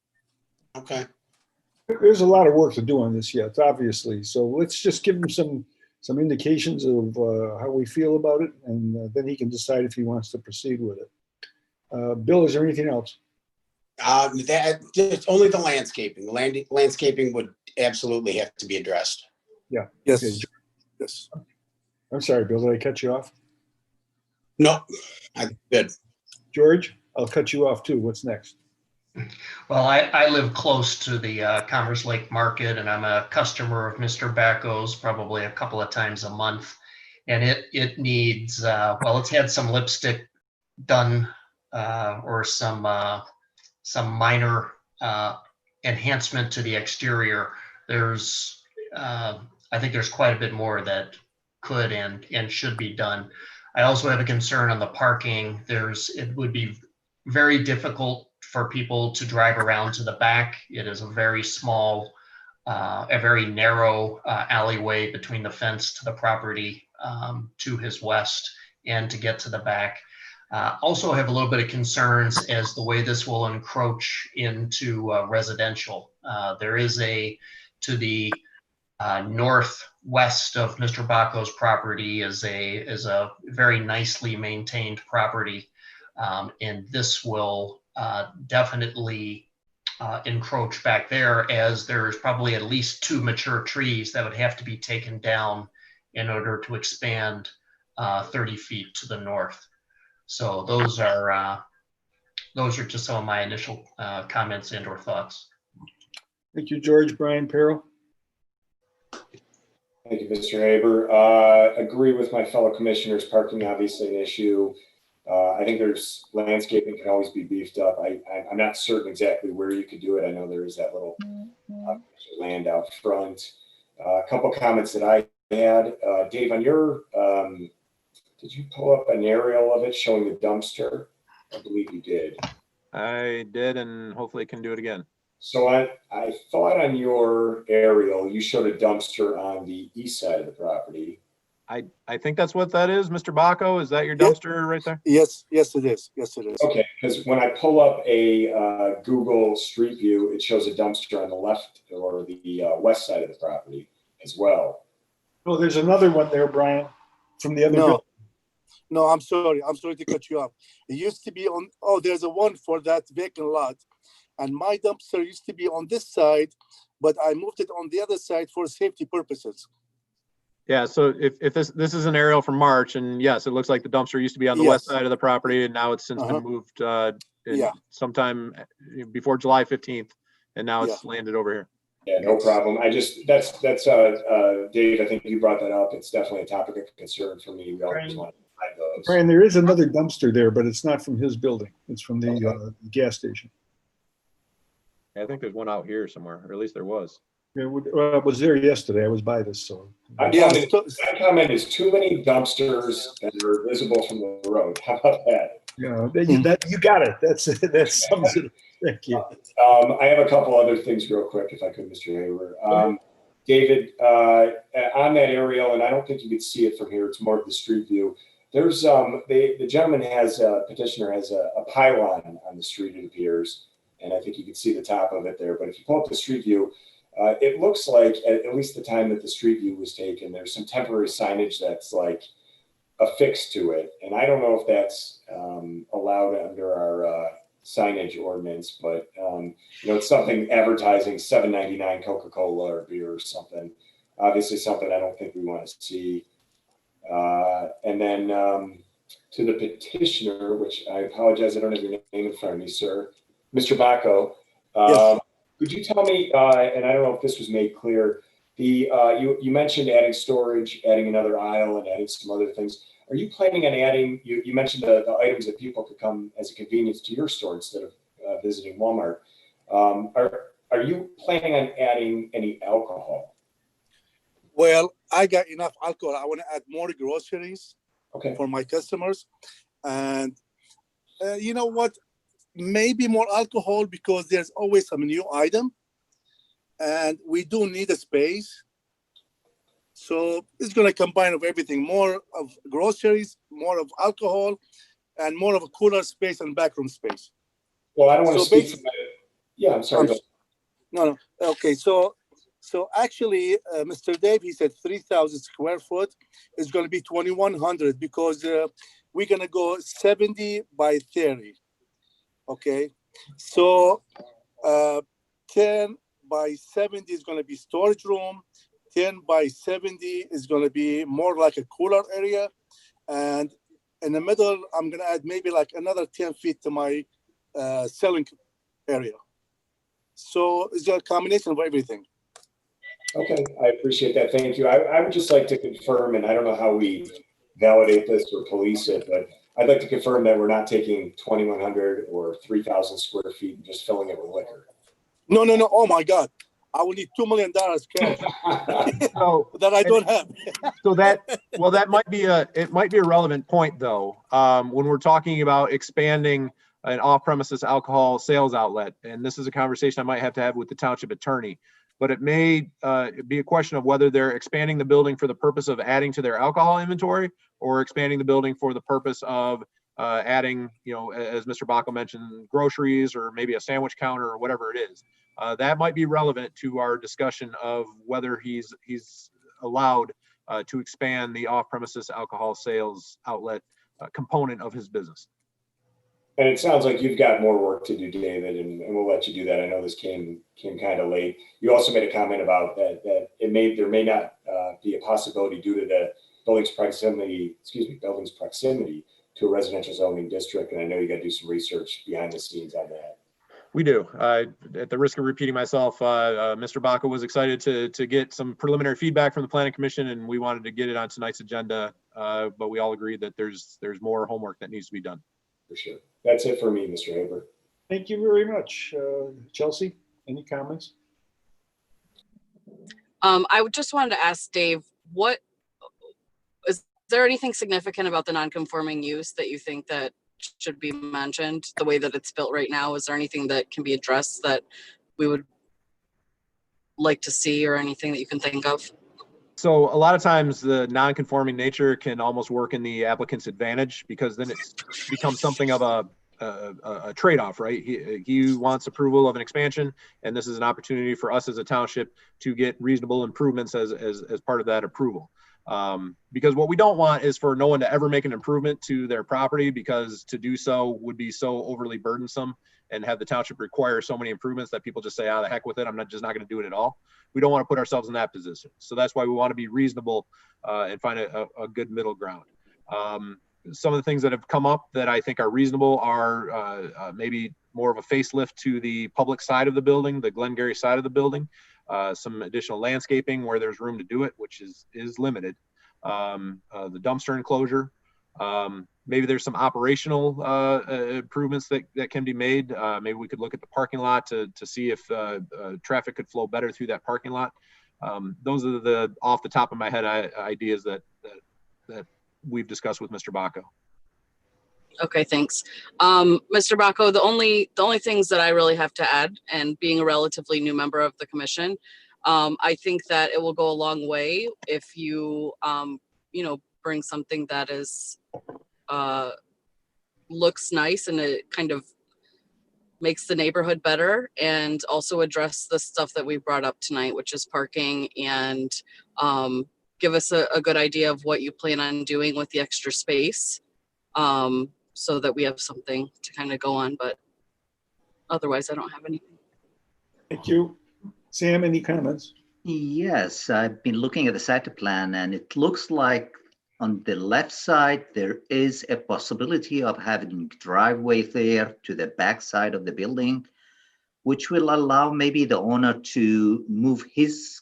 [SPEAKER 9] Okay.
[SPEAKER 2] There's a lot of work to do on this yet, obviously. So let's just give him some indications of how we feel about it, and then he can decide if he wants to proceed with it. Bill, is there anything else?
[SPEAKER 9] It's only the landscaping. The landscaping would absolutely have to be addressed.
[SPEAKER 2] Yeah.
[SPEAKER 15] Yes.
[SPEAKER 2] Okay.
[SPEAKER 15] Yes.
[SPEAKER 2] I'm sorry, Bill. Did I cut you off?
[SPEAKER 9] No, I'm good.
[SPEAKER 2] George, I'll cut you off too. What's next?
[SPEAKER 8] Well, I live close to the Commerce Lake Market, and I'm a customer of Mr. Bacco's probably a couple of times a month. And it needs, well, it's had some lipstick done or some minor enhancement to the exterior. There's, I think there's quite a bit more that could and should be done. I also have a concern on the parking. It would be very difficult for people to drive around to the back. It is a very small, a very narrow alleyway between the fence to the property to his west and to get to the back. Also have a little bit of concerns as the way this will encroach into residential. There is to the northwest of Mr. Bacco's property is a very nicely maintained property. And this will definitely encroach back there, as there's probably at least 2 mature trees that would have to be taken down in order to expand 30 feet to the north. So those are just some of my initial comments and or thoughts.
[SPEAKER 2] Thank you, George. Brian Perro.
[SPEAKER 13] Thank you, Mr. Haber. Agree with my fellow commissioners. Parking obviously an issue. I think there's landscaping can always be beefed up. I'm not certain exactly where you could do it. I know there is that little land out front. A couple comments that I had. Dave, on your, did you pull up an aerial of it showing the dumpster? I believe you did.
[SPEAKER 3] I did, and hopefully can do it again.
[SPEAKER 13] So I thought on your aerial, you showed a dumpster on the east side of the property.
[SPEAKER 3] I think that's what that is, Mr. Bacco. Is that your dumpster right there?
[SPEAKER 15] Yes, yes, it is. Yes, it is.
[SPEAKER 13] Okay, because when I pull up a Google Street View, it shows a dumpster on the left or the west side of the property as well.
[SPEAKER 2] Oh, there's another one there, Brian, from the other building.
[SPEAKER 15] No, I'm sorry. I'm sorry to cut you off. It used to be on, there's a one for that vacant lot. And my dumpster used to be on this side, but I moved it on the other side for safety purposes.
[SPEAKER 3] Yeah, so if this is an aerial from March, and yes, it looks like the dumpster used to be on the west side of the property, and now it's since been moved sometime before July 15th, and now it's landed over here.
[SPEAKER 13] Yeah, no problem. That's Dave, I think you brought that up. It's definitely a topic of concern for me. We always want to find those.
[SPEAKER 2] Brian, there is another dumpster there, but it's not from his building. It's from the gas station.
[SPEAKER 3] I think there's one out here somewhere, or at least there was.
[SPEAKER 2] Yeah, I was there yesterday. I was by this, so.
[SPEAKER 13] My comment is too many dumpsters that are visible from the road. How about that?
[SPEAKER 2] Yeah, you got it. That sums it. Thank you.
[SPEAKER 13] I have a couple other things real quick, if I could, Mr. Haber. David, on that aerial, and I don't think you could see it from here. It's more of the street view. There's the gentleman petitioner has a pylon on the street, it appears, and I think you can see the top of it there. But if you pull up the street view, it looks like, at least the time that the street view was taken, there's some temporary signage that's like affixed to it. And I don't know if that's allowed under our signage ordinance, but it's something advertising $7.99 Coca-Cola or beer or something. Obviously something I don't think we want to see. And then to the petitioner, which I apologize, I don't have your name in front of me, sir. Mr. Bacco.
[SPEAKER 15] Yes.
[SPEAKER 13] Could you tell me, and I don't know if this was made clear, you mentioned adding storage, adding another aisle, and adding some other things. Are you planning on adding, you mentioned the items that people could come as a convenience to your store instead of visiting Walmart. Are you planning on adding any alcohol?
[SPEAKER 15] Well, I got enough alcohol. I want to add more groceries for my customers. And you know what? Maybe more alcohol because there's always some new item. And we do need a space. So it's going to combine of everything, more of groceries, more of alcohol, and more of a cooler space and backroom space.
[SPEAKER 13] Well, I don't want to speak from that. Yeah, I'm sorry.
[SPEAKER 15] No. Okay, so actually, Mr. Dave, he said 3,000 square foot is going to be 2,100 because we're going to go 70 by 30. Okay, so 10 by 70 is going to be storage room. 10 by 70 is going to be more like a cooler area. And in the middle, I'm going to add maybe like another 10 feet to my selling area. So it's a combination of everything.
[SPEAKER 13] Okay, I appreciate that. Thank you. I would just like to confirm, and I don't know how we validate this or police it, but I'd like to confirm that we're not taking 2,100 or 3,000 square feet and just filling it with liquor.
[SPEAKER 15] No. Oh my God. I will need $2 million cash
[SPEAKER 3] So
[SPEAKER 15] that I don't have.
[SPEAKER 3] So that might be a relevant point though. When we're talking about expanding an off-premises alcohol sales outlet, and this is a conversation I might have to have with the township attorney, but it may be a question of whether they're expanding the building for the purpose of adding to their alcohol inventory or expanding the building for the purpose of adding, as Mr. Bacco mentioned, groceries or maybe a sandwich counter or whatever it is. That might be relevant to our discussion of whether he's allowed to expand the off-premises alcohol sales outlet component of his business.
[SPEAKER 13] And it sounds like you've got more work to do, David, and we'll let you do that. I know this came kind of late. You also made a comment about that there may not be a possibility due to the building's proximity to a residential zoning district. And I know you got to do some research behind the scenes on that.
[SPEAKER 3] We do. At the risk of repeating myself, Mr. Bacco was excited to get some preliminary feedback from the Planning Commission, and we wanted to get it on tonight's agenda. But we all agreed that there's more homework that needs to be done.
[SPEAKER 13] For sure. That's it for me, Mr. Haber.
[SPEAKER 2] Thank you very much. Chelsea, any comments?
[SPEAKER 4] I just wanted to ask Dave, is there anything significant about the non-conforming use that you think that should be mentioned, the way that it's built right now? Is there anything that can be addressed that we would like to see, or anything that you can think of?
[SPEAKER 3] So a lot of times the non-conforming nature can almost work in the applicant's advantage, because then it becomes something of a trade-off, right? He wants approval of an expansion, and this is an opportunity for us as a township to get reasonable improvements as part of that approval. Because what we don't want is for no one to ever make an improvement to their property, because to do so would be so overly burdensome and have the township require so many improvements that people just say, the heck with it, I'm just not going to do it at all. We don't want to put ourselves in that position. So that's why we want to be reasonable and find a good middle ground. Some of the things that have come up that I think are reasonable are maybe more of a facelift to the public side of the building, the Glengarry side of the building, some additional landscaping where there's room to do it, which is limited. The dumpster enclosure. Maybe there's some operational improvements that can be made. Maybe we could look at the parking lot to see if traffic could flow better through that parking lot. Those are the off the top of my head ideas that we've discussed with Mr. Bacco.
[SPEAKER 4] Okay, thanks. Mr. Bacco, the only things that I really have to add, and being a relatively new member of the commission, I think that it will go a long way if you, bring something that is looks nice and it kind of makes the neighborhood better, and also address the stuff that we brought up tonight, which is parking, and give us a good idea of what you plan on doing with the extra space, so that we have something to kind of go on. But otherwise, I don't have anything.
[SPEAKER 2] Thank you. Sam, any comments?
[SPEAKER 5] Yes, I've been looking at the site plan, and it looks like on the left side, there is a possibility of having driveway there to the back side of the building, which will allow maybe the owner to move his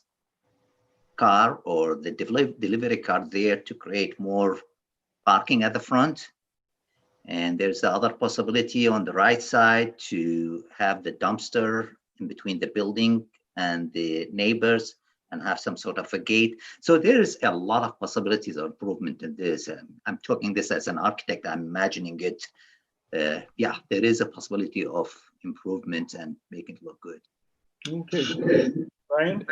[SPEAKER 5] car or the delivery car there to create more parking at the front. And there's the other possibility on the right side to have the dumpster in between the building and the neighbors and have some sort of a gate. So there's a lot of possibilities of improvement in this. I'm talking this as an architect, I'm imagining it. Yeah, there is a possibility of improvement and making it look good.
[SPEAKER 2] Okay, Brian?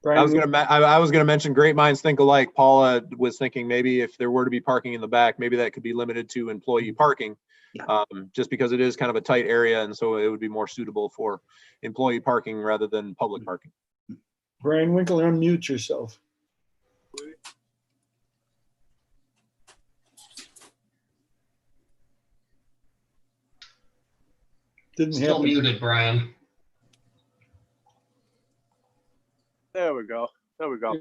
[SPEAKER 3] I was gonna mention great minds think alike. Paula was thinking maybe if there were to be parking in the back, maybe that could be limited to employee parking, just because it is kind of a tight area, and so it would be more suitable for employee parking rather than public parking.
[SPEAKER 2] Brian Winkler, unmute yourself. Didn't
[SPEAKER 8] Still
[SPEAKER 2] happen.
[SPEAKER 8] muted, Brian.
[SPEAKER 6] There we go. There we go.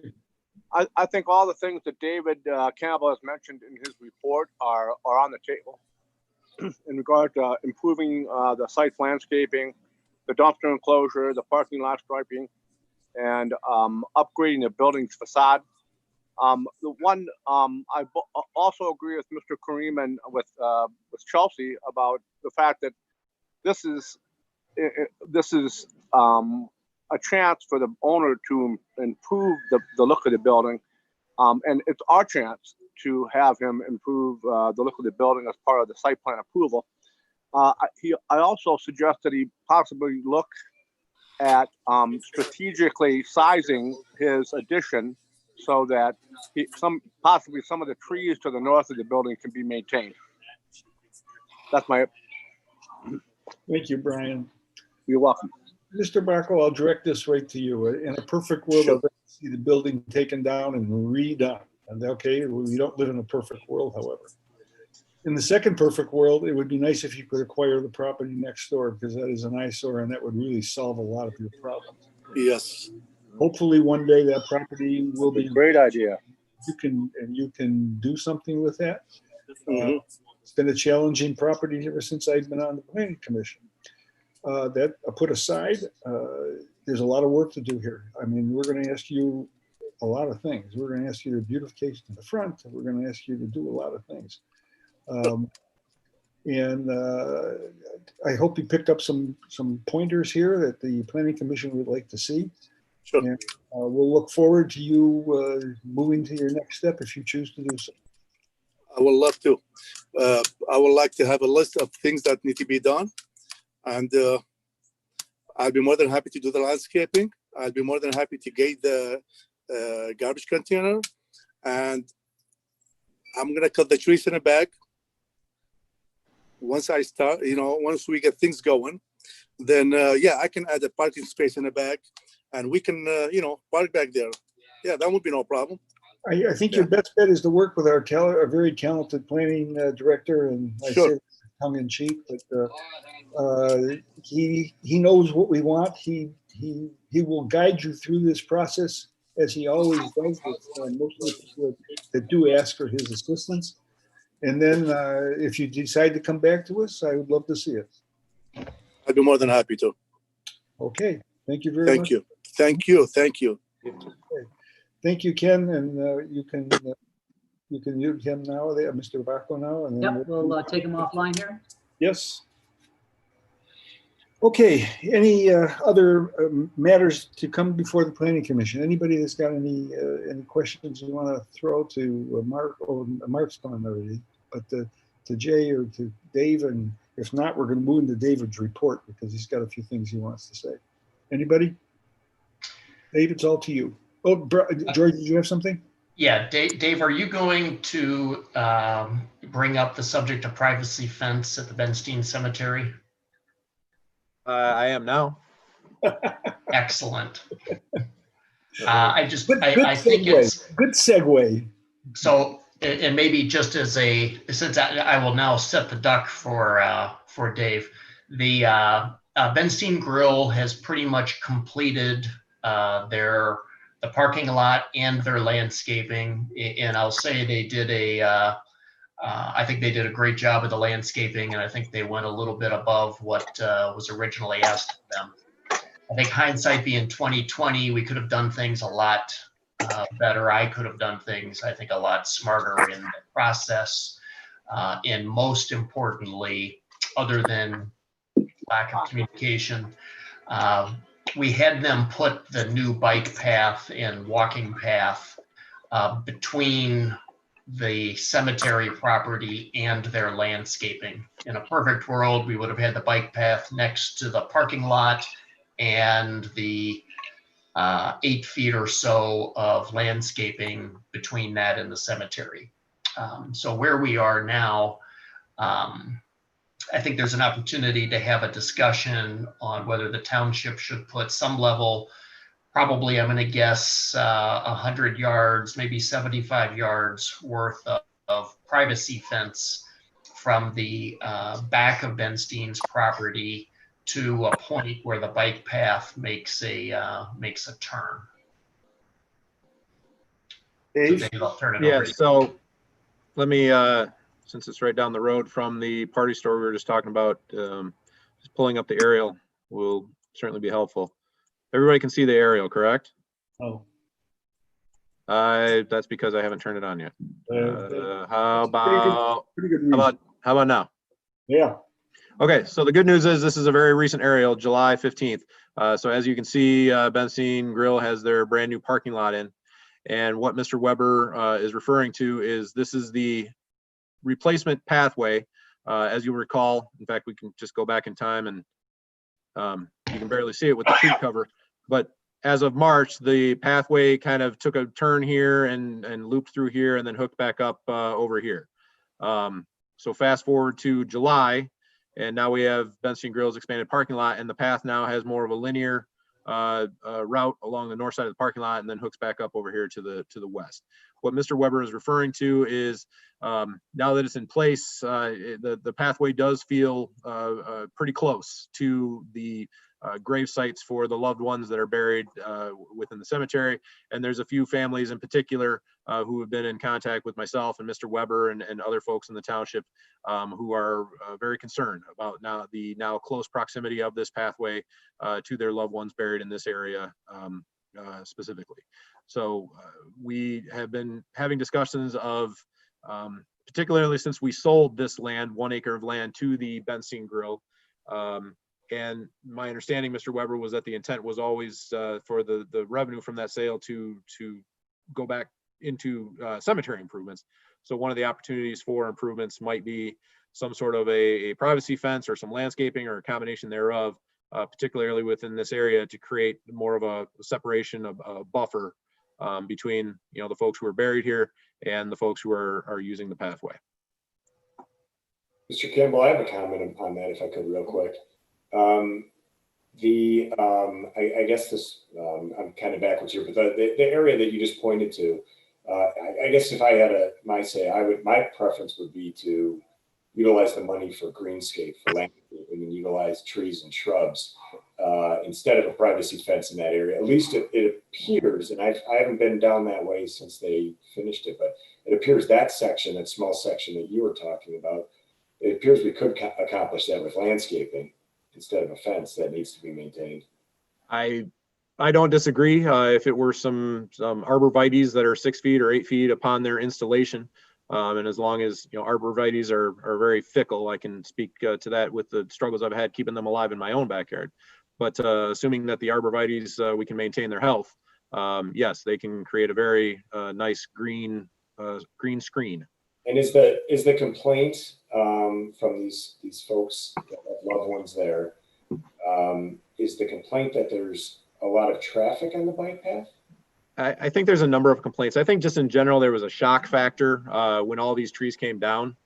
[SPEAKER 6] I think all the things that David Campbell has mentioned in his report are on the table. in regard to improving the site's landscaping, the dumpster enclosure, the parking lot striping, and upgrading the building's facade. The one I also agree with Mr. Kareem and with Chelsea about the fact that this is a chance for the owner to improve the look of the building, and it's our chance to have him improve the look of the building as part of the site plan approval. I also suggest that he possibly look at strategically sizing his addition so that possibly some of the trees to the north of the building can be maintained. That's my.
[SPEAKER 2] Thank you, Brian.
[SPEAKER 6] You're welcome.
[SPEAKER 2] Mr. Barco, I'll direct this right to you. In a perfect world, I'd like to see the building taken down and redone. And okay, we don't live in a perfect world, however. In the second perfect world, it would be nice if you could acquire the property next door, because that is an eyesore and that would really solve a lot of your problems.
[SPEAKER 15] Yes.
[SPEAKER 2] Hopefully one day that property will be.
[SPEAKER 6] Great idea.
[SPEAKER 2] You can do something with that.
[SPEAKER 6] Mhm.
[SPEAKER 2] It's been a challenging property ever since I've been on the planning commission. That put aside, there's a lot of work to do here. I mean, we're going to ask you a lot of things. We're going to ask you to beautification in the front. We're going to ask you to do a lot of things. I hope you picked up some pointers here that the planning commission would like to see.
[SPEAKER 15] Sure.
[SPEAKER 2] And we'll look forward to you moving to your next step if you choose to do so.
[SPEAKER 15] I would love to. I would like to have a list of things that need to be done. And I'll be more than happy to do the landscaping. I'll be more than happy to gate the garbage container. And I'm going to cut the trees in the back. Once I start, once we get things going, then yeah, I can add a parking space in the back and we can, park back there. Yeah, that would be no problem.
[SPEAKER 2] I think your best bet is to work with our very talented planning director, and I say tongue in cheek, but he knows what we want. He will guide you through this process as he always does with most of the people that do ask for his assistance. And then if you decide to come back to us, I would love to see it.
[SPEAKER 15] I'd be more than happy to.
[SPEAKER 2] Okay, thank you very much.
[SPEAKER 15] Thank you.
[SPEAKER 2] Okay. Thank you, Ken, and you can mute him now, Mr. Barco now. And then
[SPEAKER 1] Yep, we'll take him offline here.
[SPEAKER 2] Yes. Okay, any other matters to come before the planning commission? Anybody that's got any questions you want to throw to Mark? Or Mark's gone already, but to Jay or to Dave, and if not, we're going to move into David's report because he's got a few things he wants to say. Anybody? Dave, it's all to you. Oh, George, did you have something?
[SPEAKER 8] Yeah, Dave, are you going to bring up the subject of privacy fence at the Benstein Cemetery?
[SPEAKER 3] I am now.
[SPEAKER 8] Excellent. I think
[SPEAKER 2] segue.
[SPEAKER 8] it's
[SPEAKER 2] good segue.
[SPEAKER 8] So, and maybe just as since I will now set the duck for Dave, the Benstein Grill has pretty much completed the parking lot and their landscaping, and I'll say they did I think they did a great job of the landscaping, and I think they went a little bit above what was originally asked of them. I think hindsight being 2020, we could have done things a lot better. I could have done things, I think, a lot smarter in the process, and most importantly, other than lack of communication, we had them put the new bike path and walking path between the cemetery property and their landscaping. In a perfect world, we would have had the bike path next to the parking lot and the 8 feet or so of landscaping between that and the cemetery. So where we are now, I think there's an opportunity to have a discussion on whether the township should put some level, probably I'm going to guess 100 yards, maybe 75 yards worth of privacy fence from the back of Benstein's property to a point where the bike path makes a turn.
[SPEAKER 2] Dave?
[SPEAKER 8] So Dave, I'll turn it
[SPEAKER 3] Yeah,
[SPEAKER 8] over to you.
[SPEAKER 3] so let me since it's right down the road from the party store we were just talking about, just pulling up the aerial will certainly be helpful. Everybody can see the aerial, correct?
[SPEAKER 2] Oh.
[SPEAKER 3] That's because I haven't turned it on yet. How
[SPEAKER 2] Pretty good
[SPEAKER 3] about now?
[SPEAKER 2] Yeah.
[SPEAKER 3] Okay, so the good news is this is a very recent aerial, July 15th. So as you can see, Benzine Grill has their brand new parking lot in. And what Mr. Weber is referring to is this is the replacement pathway. As you recall, in fact, we can just go back in time and you can barely see it with the tree cover. But as of March, the pathway kind of took a turn here and looped through here and then hooked back up over here. So fast forward to July, and now we have Benzine Grill's expanded parking lot, and the path now has more of a linear route along the north side of the parking lot and then hooks back up over here to the west. What Mr. Weber is referring to is now that it's in place, the pathway does feel pretty close to the grave sites for the loved ones that are buried within the cemetery. And there's a few families in particular who have been in contact with myself and Mr. Weber and other folks in the township who are very concerned about the close proximity of this pathway to their loved ones buried in this area specifically. So we have been having discussions of, particularly since we sold this land, 1 acre of land, to the Benzine Grill. And my understanding, Mr. Weber, was that the intent was always for the revenue from that sale to go back into cemetery improvements. So one of the opportunities for improvements might be some sort of a privacy fence or some landscaping or a combination thereof, particularly within this area, to create more of a separation of a buffer between the folks who are buried here and the folks who are using the pathway.
[SPEAKER 13] Mr. Campbell, I have a comment on that if I could real quick. I guess this, I'm kind of backwards here, but the area that you just pointed to, I guess if I had my say, my preference would be to utilize the money for greenscape, for landscaping, and utilize trees and shrubs instead of a privacy fence in that area. At least it appears, and I haven't been down that way since they finished it, but it appears that section, that small section that you were talking about, it appears we could accomplish that with landscaping instead of a fence that needs to be maintained.
[SPEAKER 3] I don't disagree. If it were some arborvitaes that are 6 feet or 8 feet upon their installation, and as long as arborvitaes are very fickle, I can speak to that with the struggles I've had keeping them alive in my own backyard. But assuming that the arborvitaes we can maintain their health, yes, they can create a very nice green screen.
[SPEAKER 13] And is the complaint from these folks that have loved ones there, is the complaint that there's a lot of traffic on the bike path?
[SPEAKER 3] I think there's a number of complaints. I think just in general, there was a shock factor when all these trees came down.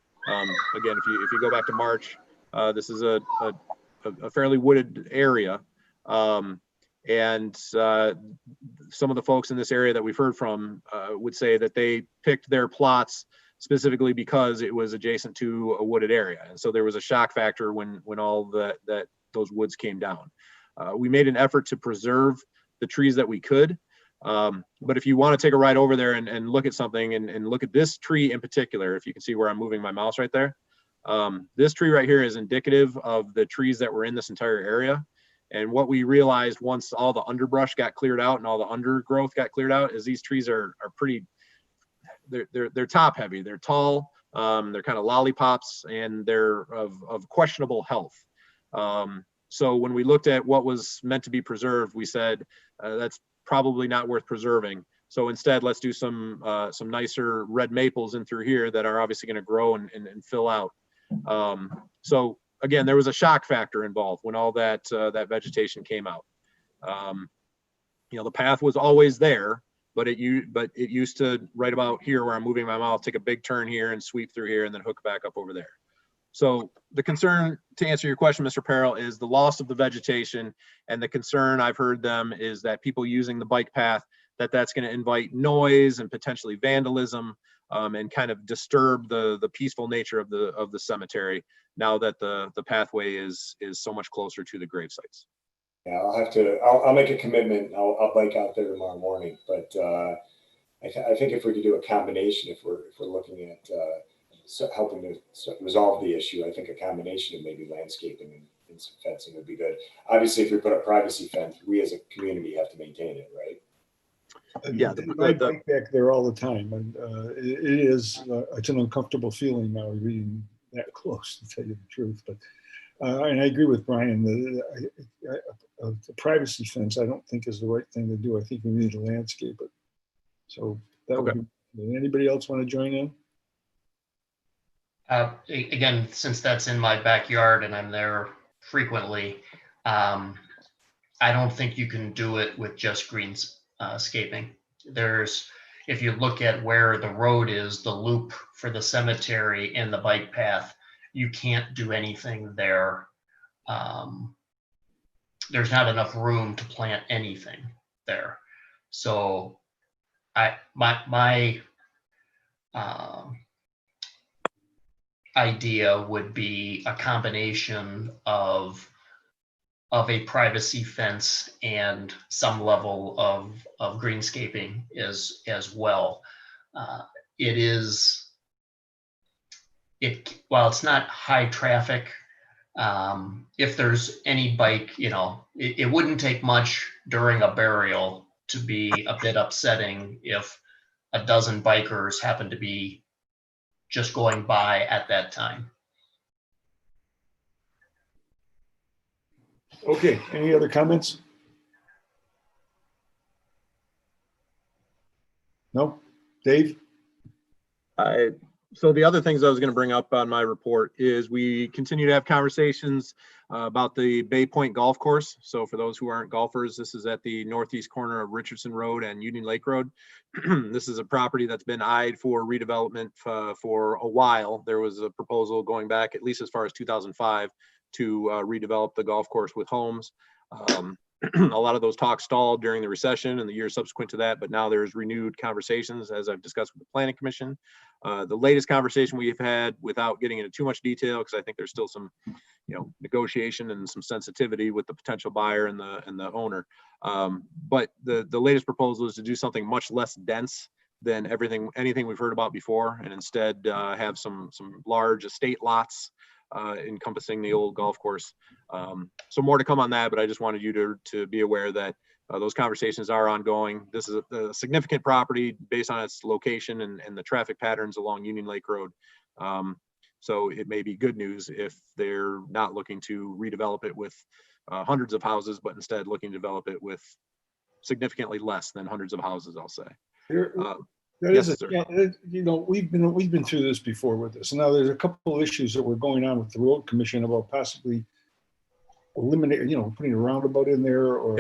[SPEAKER 3] Again, if you go back to March, this is a fairly wooded area. And some of the folks in this area that we've heard from would say that they picked their plots specifically because it was adjacent to a wooded area. And so there was a shock factor when all those woods came down. We made an effort to preserve the trees that we could. But if you want to take a ride over there and look at something and look at this tree in particular, if you can see where I'm moving my mouse right there, this tree right here is indicative of the trees that were in this entire area. And what we realized once all the underbrush got cleared out and all the undergrowth got cleared out is these trees are pretty, they're top heavy, they're tall, they're kind of lollipops, and they're of questionable health. So when we looked at what was meant to be preserved, we said that's probably not worth preserving. So instead, let's do some nicer red maples in through here that are obviously going to grow and fill out. So again, there was a shock factor involved when all that vegetation came out. The path was always there, but it used to, right about here where I'm moving my mouth, take a big turn here and sweep through here and then hook back up over there. So the concern, to answer your question, Mr. Peril, is the loss of the vegetation, and the concern I've heard them is that people using the bike path, that's going to invite noise and potentially vandalism, and kind of disturb the peaceful nature of the cemetery now that the pathway is so much closer to the grave sites.
[SPEAKER 13] Yeah, I'll make a commitment. I'll bike out there tomorrow morning, but I think if we could do a combination, if we're looking at helping to resolve the issue, I think a combination of maybe landscaping and some fencing would be good. Obviously, if we put a privacy fence, we as a community have to maintain it, right?
[SPEAKER 3] Yeah,
[SPEAKER 2] I bike back there all the time, and it's an uncomfortable feeling now being that close, to tell you the truth. But and I agree with Brian. The privacy fence, I don't think is the right thing to do. I think we need to landscape it. So that would be. Anybody else want to join in?
[SPEAKER 8] Again, since that's in my backyard and I'm there frequently, I don't think you can do it with just greenscaping. If you look at where the road is, the loop for the cemetery and the bike path, you can't do anything there. There's not enough room to plant anything there. So my idea would be a combination of a privacy fence and some level of greenscaping as well. While it's not high traffic, if there's any bike, it wouldn't take much during a burial to be a bit upsetting if a dozen bikers happen to be just going by at that time.
[SPEAKER 2] Okay, any other comments? No? Dave?
[SPEAKER 3] So the other things I was going to bring up on my report is we continue to have conversations about the Bay Point Golf Course. So for those who aren't golfers, this is at the northeast corner of Richardson Road and Union Lake Road. This is a property that's been eyed for redevelopment for a while. There was a proposal going back at least as far as 2005 to redevelop the golf course with homes. A lot of those talks stalled during the recession and the years subsequent to that, but now there's renewed conversations, as I've discussed with the Planning Commission. The latest conversation we've had, without getting into too much detail, because I think there's still some, negotiation and some sensitivity with the potential buyer and the owner. But the latest proposal is to do something much less dense than anything we've heard about before, and instead have some large estate lots encompassing the old golf course. So more to come on that, but I just wanted you to be aware that those conversations are ongoing. This is a significant property based on its location and the traffic patterns along Union Lake Road. So it may be good news if they're not looking to redevelop it with hundreds of houses, but instead looking to develop it with significantly less than hundreds of houses, I'll say.
[SPEAKER 2] We've been through this before with this. Now there's a couple of issues that were going on with the road commission about possibly eliminating, putting a roundabout in there or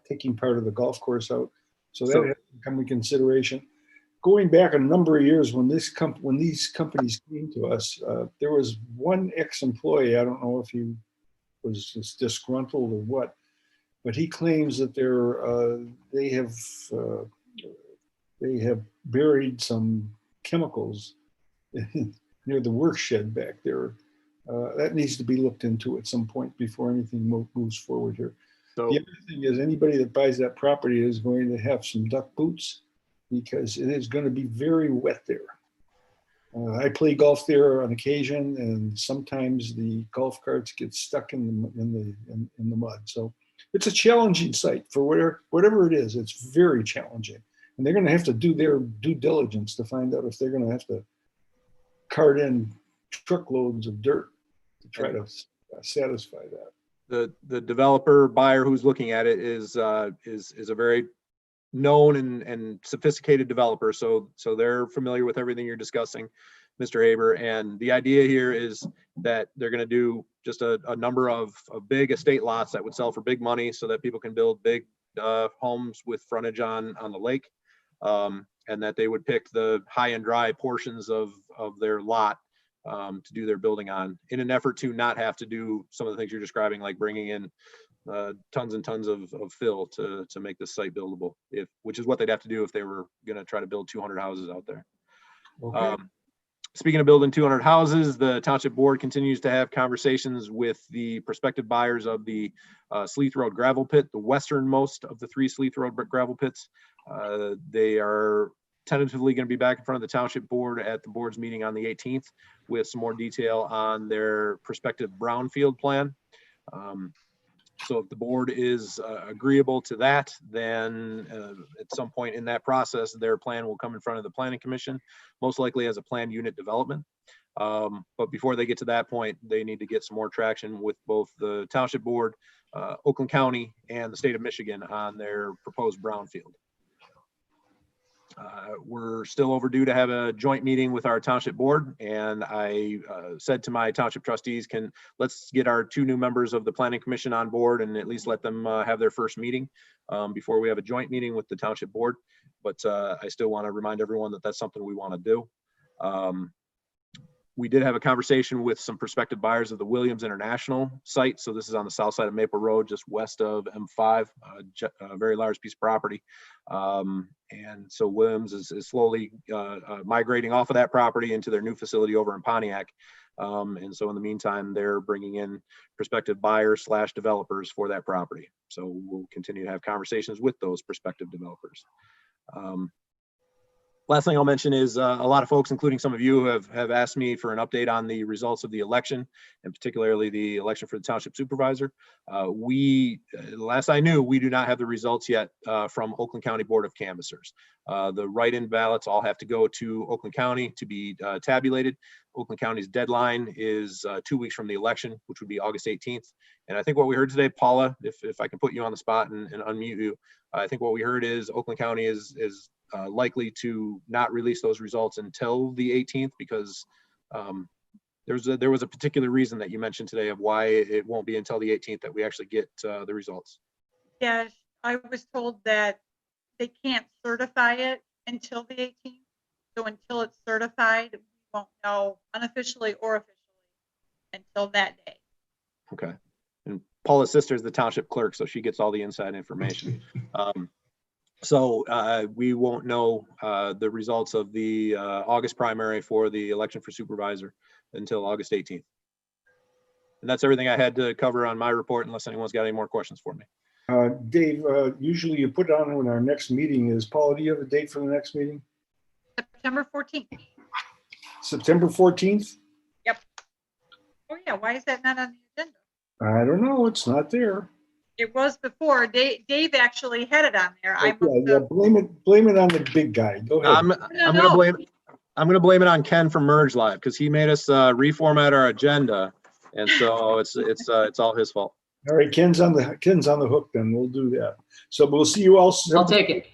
[SPEAKER 2] taking part of the golf course out. So that has to come into consideration. Going back a number of years when these companies came to us, there was one ex-employee, I don't know if he was just disgruntled or what, but he claims that they have buried some chemicals near the work shed back there. That needs to be looked into at some point before anything moves forward here. The other thing is anybody that buys that property is going to have some duck boots because it is going to be very wet there. I play golf there on occasion, and sometimes the golf carts get stuck in the mud. So it's a challenging site for whatever it is. It's very challenging. And they're going to have to do their due diligence to find out if they're going to have to cart in truckloads of dirt to try to satisfy that.
[SPEAKER 3] The developer buyer who's looking at it is a very known and sophisticated developer. So they're familiar with everything you're discussing, Mr. Haber. And the idea here is that they're going to do just a number of big estate lots that would sell for big money so that people can build big homes with frontage on the lake. And that they would pick the high and dry portions of their lot to do their building on, in an effort to not have to do some of the things you're describing, like bringing in tons and tons of fill to make this site buildable, which is what they'd have to do if they were going to try to build 200 houses out there.
[SPEAKER 2] Okay.
[SPEAKER 3] Speaking of building 200 houses, the Township Board continues to have conversations with the prospective buyers of the Sleeth Road gravel pit, the westernmost of the 3 Sleeth Road gravel pits. They are tentatively going to be back in front of the township board at the board's meeting on the 18th with some more detail on their prospective brownfield plan. So if the board is agreeable to that, then at some point in that process, their plan will come in front of the planning commission, most likely as a planned unit development. But before they get to that point, they need to get some more traction with both the township board, Oakland County, and the state of Michigan on their proposed brownfield. We're still overdue to have a joint meeting with our township board, and I said to my township trustees, let's get our 2 new members of the planning commission on board and at least let them have their first meeting before we have a joint meeting with the township board. But I still want to remind everyone that that's something we want to do. We did have a conversation with some prospective buyers of the Williams International site. So this is on the south side of Maple Road, just west of M5, a very large piece of property. And so Williams is slowly migrating off of that property into their new facility over in Pontiac. And so in the meantime, they're bringing in prospective buyers / developers for that property. So we'll continue to have conversations with those prospective developers. Last thing I'll mention is a lot of folks, including some of you, have asked me for an update on the results of the election, and particularly the election for the township supervisor. Last I knew, we do not have the results yet from Oakland County Board of Canvassers. The write-in ballots all have to go to Oakland County to be tabulated. Oakland County's deadline is 2 weeks from the election, which would be August 18th. And I think what we heard today, Paula, if I can put you on the spot and unmute you, I think what we heard is Oakland County is likely to not release those results until the 18th because there was a particular reason that you mentioned today of why it won't be until the 18th that we actually get the results.
[SPEAKER 7] Yeah, I was told that they can't certify it until the 18th. So until it's certified, we won't know unofficially or officially until that day.
[SPEAKER 3] Okay. And Paula's sister is the township clerk, so she gets all the inside information. So we won't know the results of the August primary for the election for supervisor until August 18th. And that's everything I had to cover on my report, unless anyone's got any more questions for me.
[SPEAKER 2] Dave, usually you put on when our next meeting is. Paula, do you have a date for the next meeting?
[SPEAKER 7] September 14th.
[SPEAKER 2] September 14th?
[SPEAKER 7] Yep. Oh yeah, why is that not on the agenda?
[SPEAKER 2] I don't know. It's not there.
[SPEAKER 7] It was before. Dave actually had it on there.
[SPEAKER 2] Yeah, blame it on the big guy. Go ahead.
[SPEAKER 3] I'm gonna blame it on Ken from Merge Live because he made us reformat our agenda, and so it's all his fault.
[SPEAKER 2] All right, Ken's on the hook. Then we'll do that. So we'll see you all.
[SPEAKER 1] I'll take it.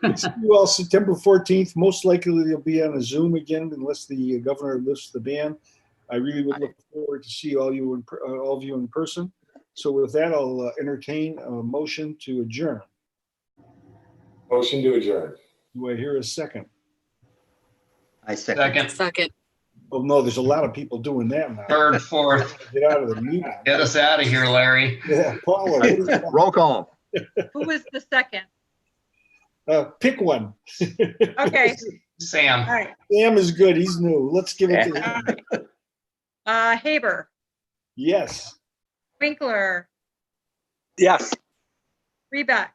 [SPEAKER 2] We'll see you all September 14th. Most likely they'll be on a Zoom again, unless the governor lifts the ban. I really would look forward to see all of you in person. So with that, I'll entertain a motion to adjourn.
[SPEAKER 13] Motion to adjourn.
[SPEAKER 2] Do I hear a second?
[SPEAKER 5] I second.
[SPEAKER 4] Second.
[SPEAKER 2] Oh, no, there's a lot of people doing that now.
[SPEAKER 8] Third, fourth.
[SPEAKER 2] Get out of the meeting.
[SPEAKER 8] Get us out of here, Larry.
[SPEAKER 2] Yeah, Paula. What is that?
[SPEAKER 3] Roll call.
[SPEAKER 7] Who was the second?
[SPEAKER 2] Pick one.
[SPEAKER 7] Okay.
[SPEAKER 8] Sam.
[SPEAKER 7] All right.
[SPEAKER 2] Sam is good. He's new. Let's give it to him.
[SPEAKER 7] Haber,
[SPEAKER 2] Yes.
[SPEAKER 7] Winkler,
[SPEAKER 6] Yes.
[SPEAKER 7] Rebeck,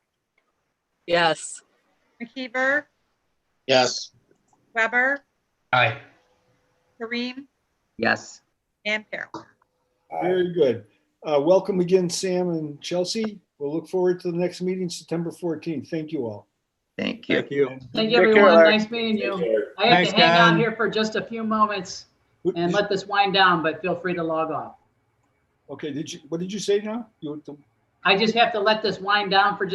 [SPEAKER 4] Yes.
[SPEAKER 7] McKeever,
[SPEAKER 9] Yes.
[SPEAKER 7] Weber,
[SPEAKER 8] Aye.
[SPEAKER 7] Kareem,
[SPEAKER 5] Yes.
[SPEAKER 7] and Carol.
[SPEAKER 2] Very good. Welcome again, Sam and Chelsea. We'll look forward to the next meeting, September 14th. Thank you all.
[SPEAKER 5] Thank you.
[SPEAKER 3] Thank you.
[SPEAKER 1] Thank you,
[SPEAKER 6] Take care,
[SPEAKER 1] everyone.
[SPEAKER 6] Larry.
[SPEAKER 1] Nice meeting
[SPEAKER 13] Take
[SPEAKER 1] you.
[SPEAKER 13] care.
[SPEAKER 1] I have
[SPEAKER 3] Thanks,
[SPEAKER 1] to hang out
[SPEAKER 3] Ken.
[SPEAKER 1] here for just a few moments and let this wind down, but feel free to log off.
[SPEAKER 2] Okay, what did you say now?
[SPEAKER 1] I just have to let this wind down for just